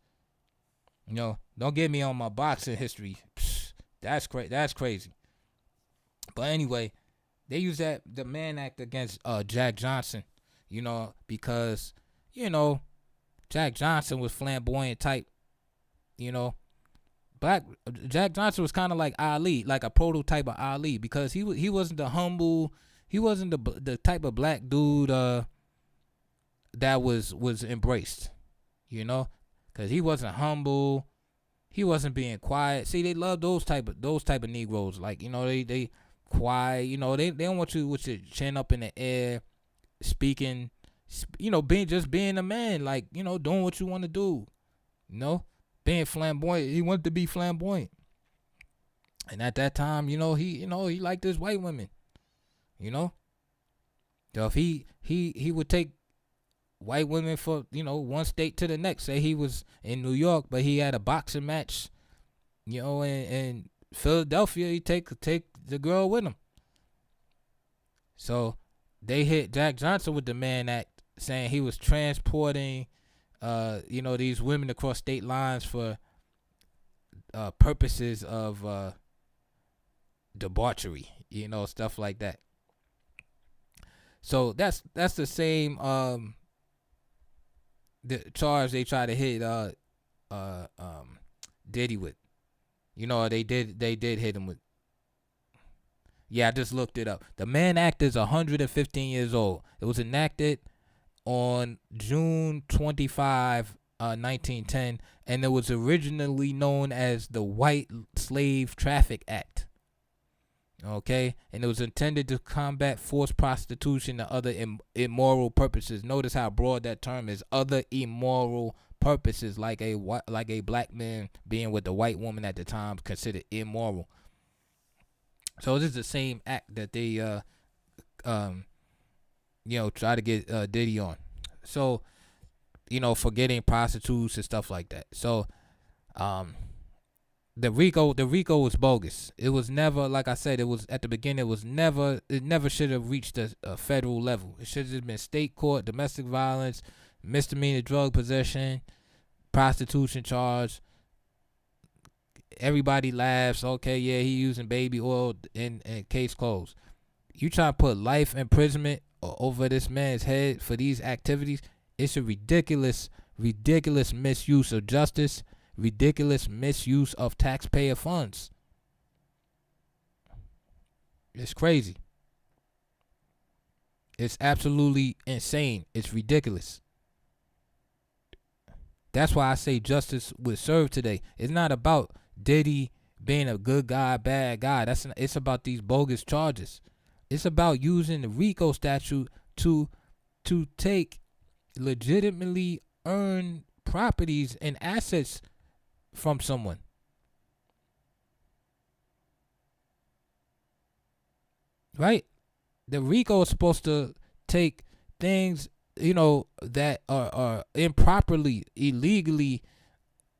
You know, don't get me on my boxing history. Psh, that's crazy. But anyway, they used the Mann Act against Jack Johnson. You know, because Jack Johnson was flamboyant type. You know, Jack Johnson was kind of like Ali, like a prototype of Ali, because he wasn't the humble. He wasn't the type of black dude that was embraced, because he wasn't humble. He wasn't being quiet. See, they love those type of Negroes. Like, they quiet. They don't want you with your chin up in the air, speaking. Being a man. Like, doing what you want to do. Being flamboyant. He wanted to be flamboyant. And at that time, he liked his white women. So if he would take white women for, one state to the next. Say he was in New York, but he had a boxing match, in Philadelphia, he take the girl with him. So they hit Jack Johnson with the Mann Act, saying he was transporting, these women across state lines for purposes of debauchery, stuff like that. So that's the same the charge they try to hit Diddy with. They did hit him with. Yeah, I just looked it up. The Mann Act is 115 years old. It was enacted on June 25, 1910, and it was originally known as the White Slave Traffic Act. Okay, and it was intended to combat forced prostitution and other immoral purposes. Notice how broad that term is. Other immoral purposes, like a black man being with a white woman at the time, considered immoral. So this is the same act that they try to get Diddy on. So, for getting prostitutes and stuff like that. So, the RICO was bogus. It was never, like I said, it was at the beginning. It never should have reached a federal level. It should have been state court, domestic violence, misdemeanor drug possession, prostitution charge. Everybody laughs. Okay, yeah, he using baby oil, and case closed. You try to put life imprisonment over this man's head for these activities? It's a ridiculous misuse of justice. Ridiculous misuse of taxpayer funds. It's crazy. It's absolutely insane. It's ridiculous. That's why I say justice was served today. It's not about Diddy being a good guy, bad guy. It's about these bogus charges. It's about using the RICO statute to take legitimately earned properties and assets from someone. Right? The RICO is supposed to take things, that are improperly, illegally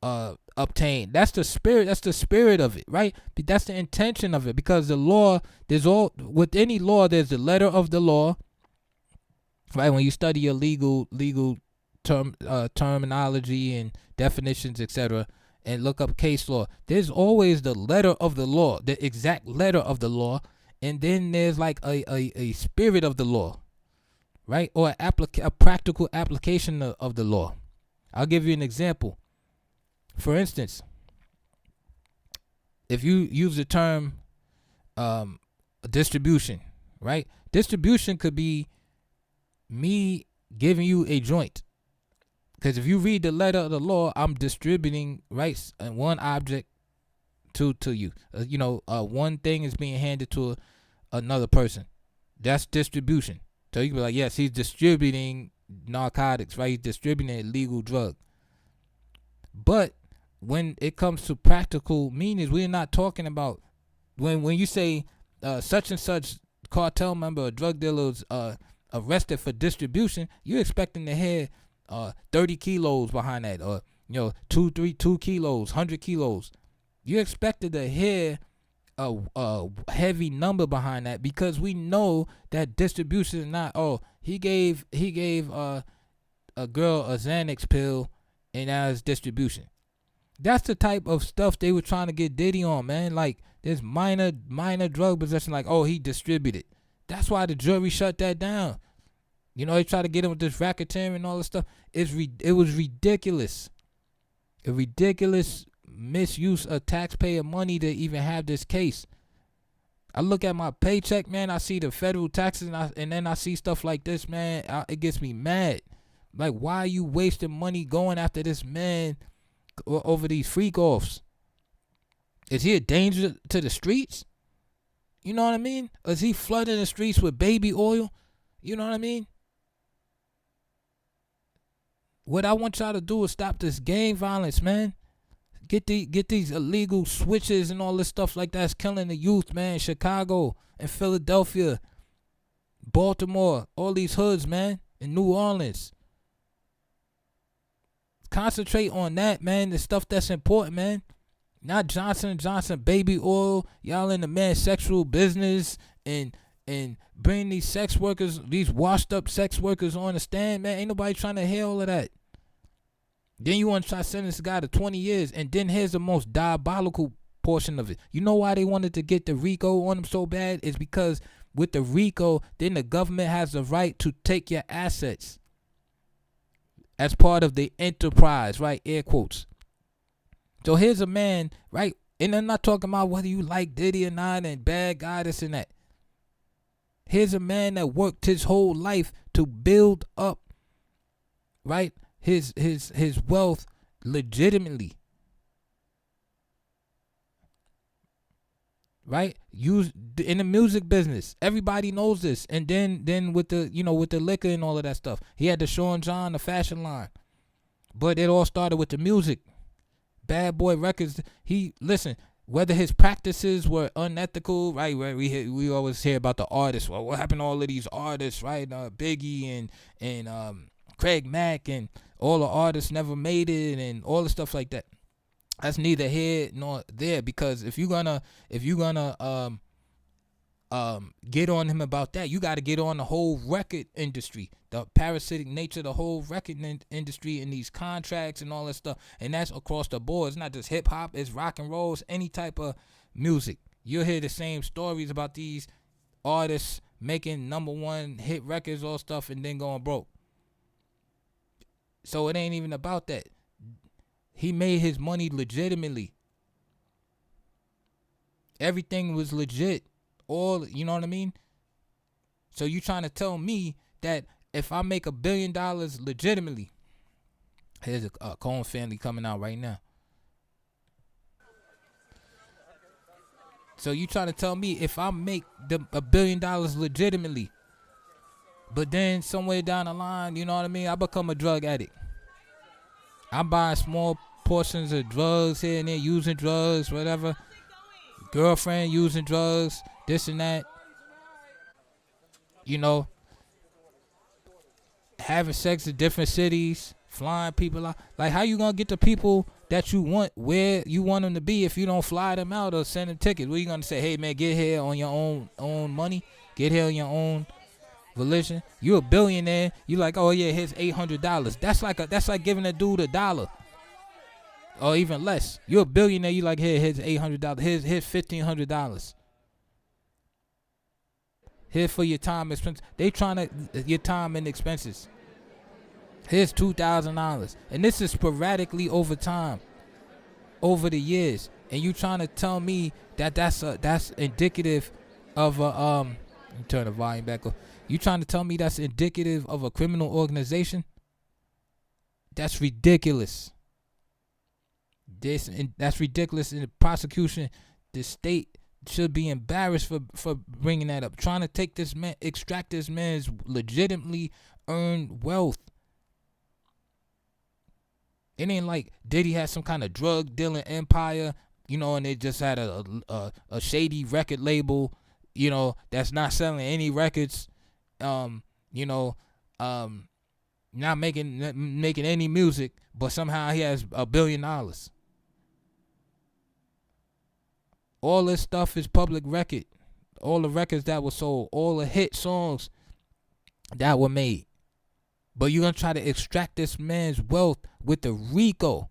obtained. That's the spirit of it, right? That's the intention of it, because the law, with any law, there's the letter of the law. Right? When you study your legal terminology and definitions, etc., and look up case law, there's always the letter of the law, the exact letter of the law, and then there's like a spirit of the law, right? Or a practical application of the law. I'll give you an example. For instance, if you use the term distribution, right? Distribution could be me giving you a joint. Because if you read the letter of the law, I'm distributing rights and one object to you. One thing is being handed to another person. That's distribution. So you can be like, yes, he's distributing narcotics, right? He's distributing an illegal drug. But when it comes to practical meanings, we're not talking about when you say such and such cartel member or drug dealers arrested for distribution, you're expecting to hear 30 kilos behind that, or two kilos, 100 kilos. You expected to hear a heavy number behind that, because we know that distribution is not. Oh, he gave a girl a Xanax pill, and now it's distribution. That's the type of stuff they were trying to get Diddy on, man. Like this minor drug possession. Like, oh, he distributed. That's why the jury shut that down. They tried to get him with this racketeering and all this stuff. It was ridiculous. A ridiculous misuse of taxpayer money to even have this case. I look at my paycheck, man. I see the federal taxes, and then I see stuff like this, man. It gets me mad. Like, why are you wasting money going after this man over these freak offs? Is he a danger to the streets? You know what I mean? Is he flooding the streets with baby oil? You know what I mean? What I want y'all to do is stop this gang violence, man. Get these illegal switches and all this stuff like that's killing the youth, man. Chicago and Philadelphia, Baltimore, all these hoods, man, and New Orleans. Concentrate on that, man. The stuff that's important, man. Not Johnson & Johnson baby oil. Y'all in the man sexual business and bring these sex workers, these washed up sex workers on the stand, man. Ain't nobody trying to hear all of that. Then you want to try to send this guy to 20 years. And then here's the most diabolical portion of it. You know why they wanted to get the RICO on him so bad? It's because with the RICO, then the government has the right to take your assets as part of the enterprise, right? Air quotes. So here's a man, right? And I'm not talking about whether you like Diddy or not and bad guy, this and that. Here's a man that worked his whole life to build up, right, his wealth legitimately. Right? Used in the music business. Everybody knows this. And then with the with the liquor and all of that stuff. He had the Sean John, the fashion line. But it all started with the music. Bad Boy Records. Listen, whether his practices were unethical, right? We always hear about the artists. Well, what happened to all of these artists, right? Biggie and Craig Mack and all the artists never made it and all the stuff like that. That's neither here nor there, because if you're gonna get on him about that, you got to get on the whole record industry, the parasitic nature of the whole record industry and these contracts and all that stuff. And that's across the board. It's not just hip hop, it's rock and roll, it's any type of music. You'll hear the same stories about these artists making #1 hit records or stuff and then going broke. So it ain't even about that. He made his money legitimately. Everything was legit. All, you know what I mean? So you trying to tell me that if I make $1 billion legitimately, here's a Cohen family coming out right now. So you trying to tell me if I make $1 billion legitimately, but then somewhere down the line, you know what I mean, I become a drug addict. I'm buying small portions of drugs here and there, using drugs, whatever. Girlfriend using drugs, this and that. Having sex in different cities, flying people out. Like, how you gonna get the people that you want where you want them to be if you don't fly them out or send them tickets? What are you gonna say? Hey man, get here on your own money. Get here on your own volition. You a billionaire. You like, oh yeah, here's $800. That's like giving a dude $1. Or even less. You're a billionaire. You like, here's $800. Here's $1,500. Here for your time expenses. They trying to your time and expenses. Here's $2,000, and this is sporadically over time, over the years. And you trying to tell me that that's indicative of a Let me turn the volume back up. You trying to tell me that's indicative of a criminal organization? That's ridiculous. That's ridiculous. In the prosecution, the state should be embarrassed for bringing that up. Trying to take this man, extract this man's legitimately earned wealth. It ain't like Diddy had some kind of drug dealing empire, and they just had a shady record label, that's not selling any records, not making any music, but somehow he has $1 billion. All this stuff is public record. All the records that were sold, all the hit songs that were made. But you're going to try to extract this man's wealth with the RICO.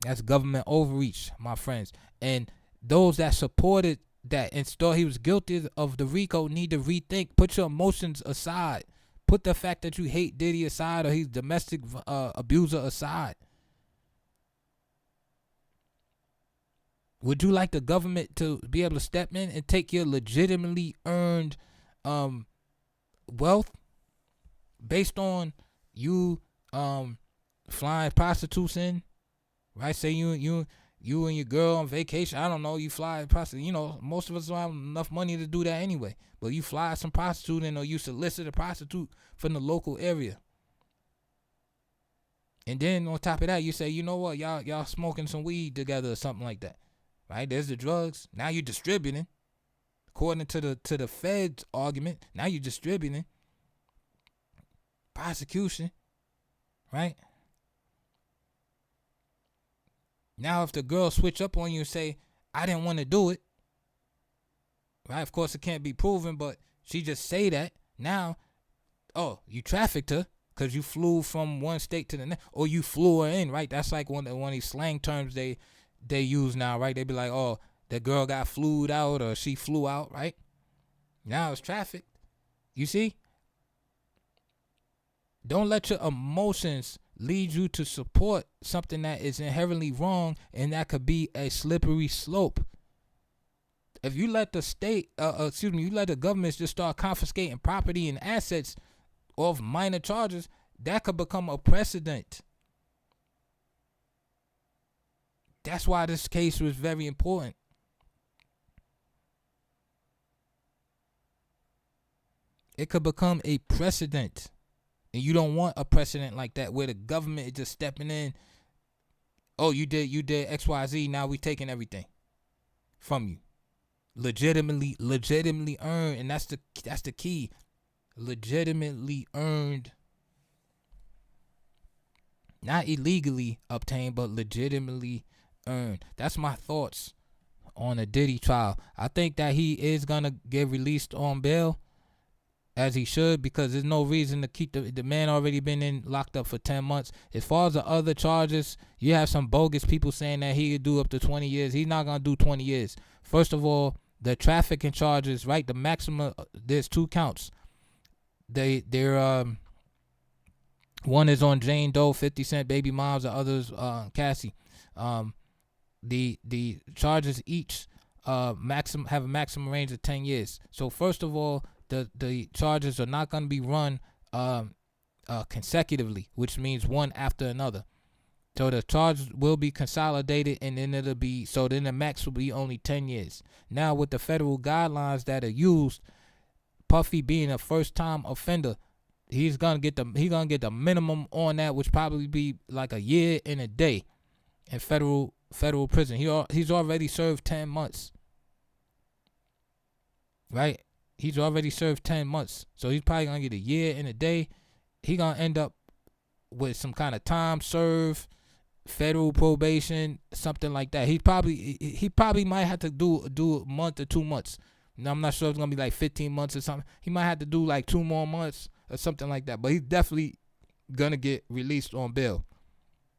That's government overreach, my friends. And those that supported that and thought he was guilty of the RICO need to rethink. Put your emotions aside. Put the fact that you hate Diddy aside or he's domestic abuser aside. Would you like the government to be able to step in and take your legitimately earned wealth based on you flying prostitutes in? Right? Say you and your girl on vacation. I don't know. You fly prostitute. You know, most of us don't have enough money to do that anyway. But you fly some prostitute in, or you solicit a prostitute from the local area. And then on top of that, you say, you know what, y'all smoking some weed together or something like that. Right? There's the drugs. Now you're distributing. According to the Fed's argument, now you're distributing. Prosecution. Right? Now if the girl switch up on you and say, I didn't want to do it. Right? Of course it can't be proven, but she just say that. Now, oh, you trafficked her because you flew from one state to the next. Or you flew her in, right? That's like one of these slang terms they use now, right? They be like, oh, the girl got flued out or she flew out, right? Now it's traffic. You see? Don't let your emotions lead you to support something that is inherently wrong, and that could be a slippery slope. If you let the state, you let the government just start confiscating property and assets of minor charges, that could become a precedent. That's why this case was very important. It could become a precedent. And you don't want a precedent like that where the government is just stepping in. Oh, you did XYZ, now we taking everything from you. Legitimately earned, and that's the key. Legitimately earned. Not illegally obtained, but legitimately earned. That's my thoughts on the Diddy trial. I think that he is gonna get released on bail, as he should, because there's no reason to keep the man already been locked up for 10 months. As far as the other charges, you have some bogus people saying that he could do up to 20 years. He's not going to do 20 years. First of all, the trafficking charges, right? The maximum, there's 2 counts. They're one is on Jane Doe, 50 Cent, baby moms, the others Cassie. The charges each have a maximum range of 10 years. So first of all, the charges are not going to be run consecutively, which means one after another. So the charges will be consolidated, and then then the max will be only 10 years. Now with the federal guidelines that are used, Puffy being a first-time offender, he's gonna get the minimum on that, which probably be like a year and a day in federal prison. He's already served 10 months, right? He's already served 10 months. So he's probably going to get a year and a day. He going to end up with some kind of time served, federal probation, something like that. He probably might have to do a month or 2 months. Now, I'm not sure if it's going to be like 15 months or something. He might have to do like 2 more months or something like that. But he's definitely going to get released on bail.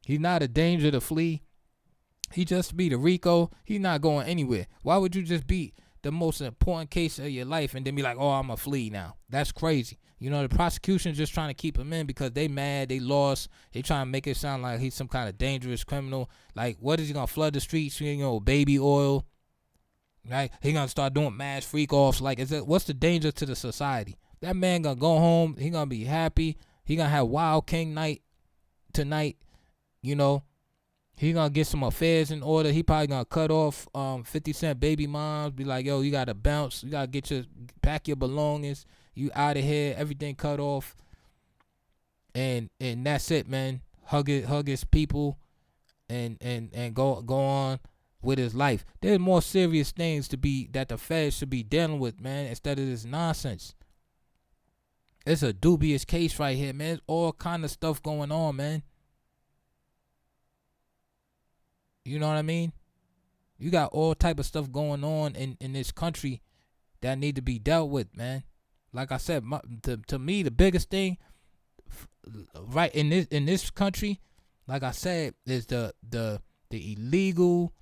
He's not a danger to flee. He just beat a RICO. He's not going anywhere. Why would you just beat the most important case of your life and then be like, oh, I'm a flee now? That's crazy. You know, the prosecution's just trying to keep him in because they mad, they lost. They trying to make it sound like he's some kind of dangerous criminal. Like, what is he going to flood the streets, baby oil? Right? He going to start doing mass freak offs. Like, what's the danger to the society? That man going to go home. He going to be happy. He going to have Wild King night tonight. He gonna get some affairs in order. He probably gonna cut off 50 Cent baby moms. Be like, yo, you gotta bounce. You gotta pack your belongings. You out of here. Everything cut off. And that's it, man. Hug his people, and go on with his life. There's more serious things that the feds should be dealing with, man, instead of this nonsense. It's a dubious case right here, man. There's all kind of stuff going on, man. You know what I mean? You got all type of stuff going on in this country that need to be dealt with, man. Like I said, to me, the biggest thing, right in this country, like I said, is the illegal,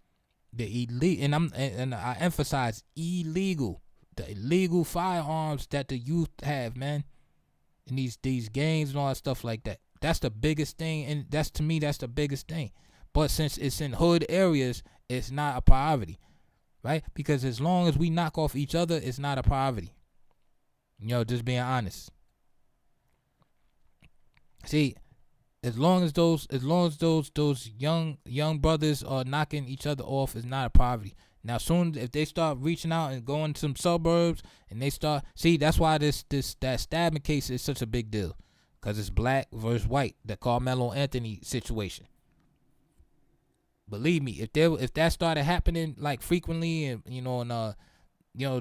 and I emphasize illegal, the illegal firearms that the youth have, man, and these games and all that stuff like that. That's the biggest thing, and that's, to me, that's the biggest thing. But since it's in hood areas, it's not a priority, right? Because as long as we knock off each other, it's not a priority. Just being honest. See, as long as those young brothers are knocking each other off, it's not a priority. Now, soon if they start reaching out and going to some suburbs, and they start, see, that's why that stabbing case is such a big deal, because it's black versus white, the Carmelo Anthony situation. Believe me, if that started happening like frequently, and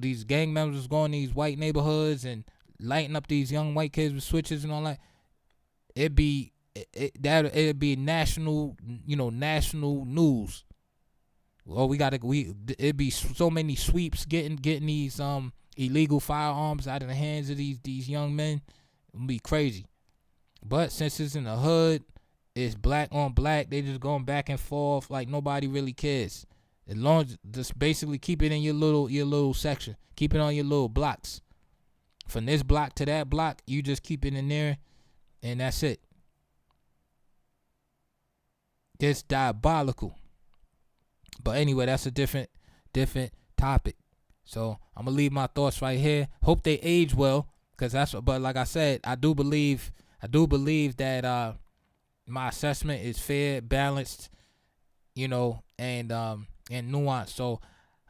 these gang members going to these white neighborhoods and lighting up these young white kids with switches and all that, it'd be national, national news. Well, it'd be so many sweeps getting these illegal firearms out of the hands of these young men. It'd be crazy. But since it's in the hood, it's black on black. They just going back and forth like nobody really cares. As long as just basically keep it in your little section, keep it on your little blocks. From this block to that block, you just keep it in there, and that's it. It's diabolical. But anyway, that's a different topic. So I'm gonna leave my thoughts right here. Hope they age well, but like I said, I do believe that my assessment is fair, balanced, and nuanced. So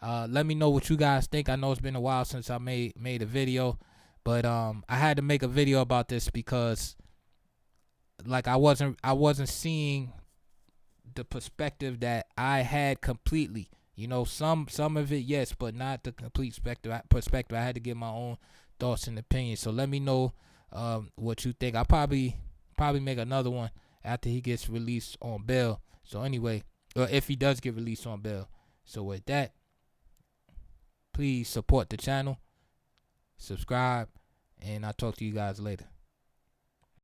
let me know what you guys think. I know it's been a while since I made a video, but I had to make a video about this because, like, I wasn't seeing the perspective that I had completely. Some of it, yes, but not the complete perspective. I had to give my own thoughts and opinions. So let me know what you think. I'll probably make another one after he gets released on bail. So anyway, if he does get released on bail. So with that, please support the channel, subscribe, and I'll talk to you guys later.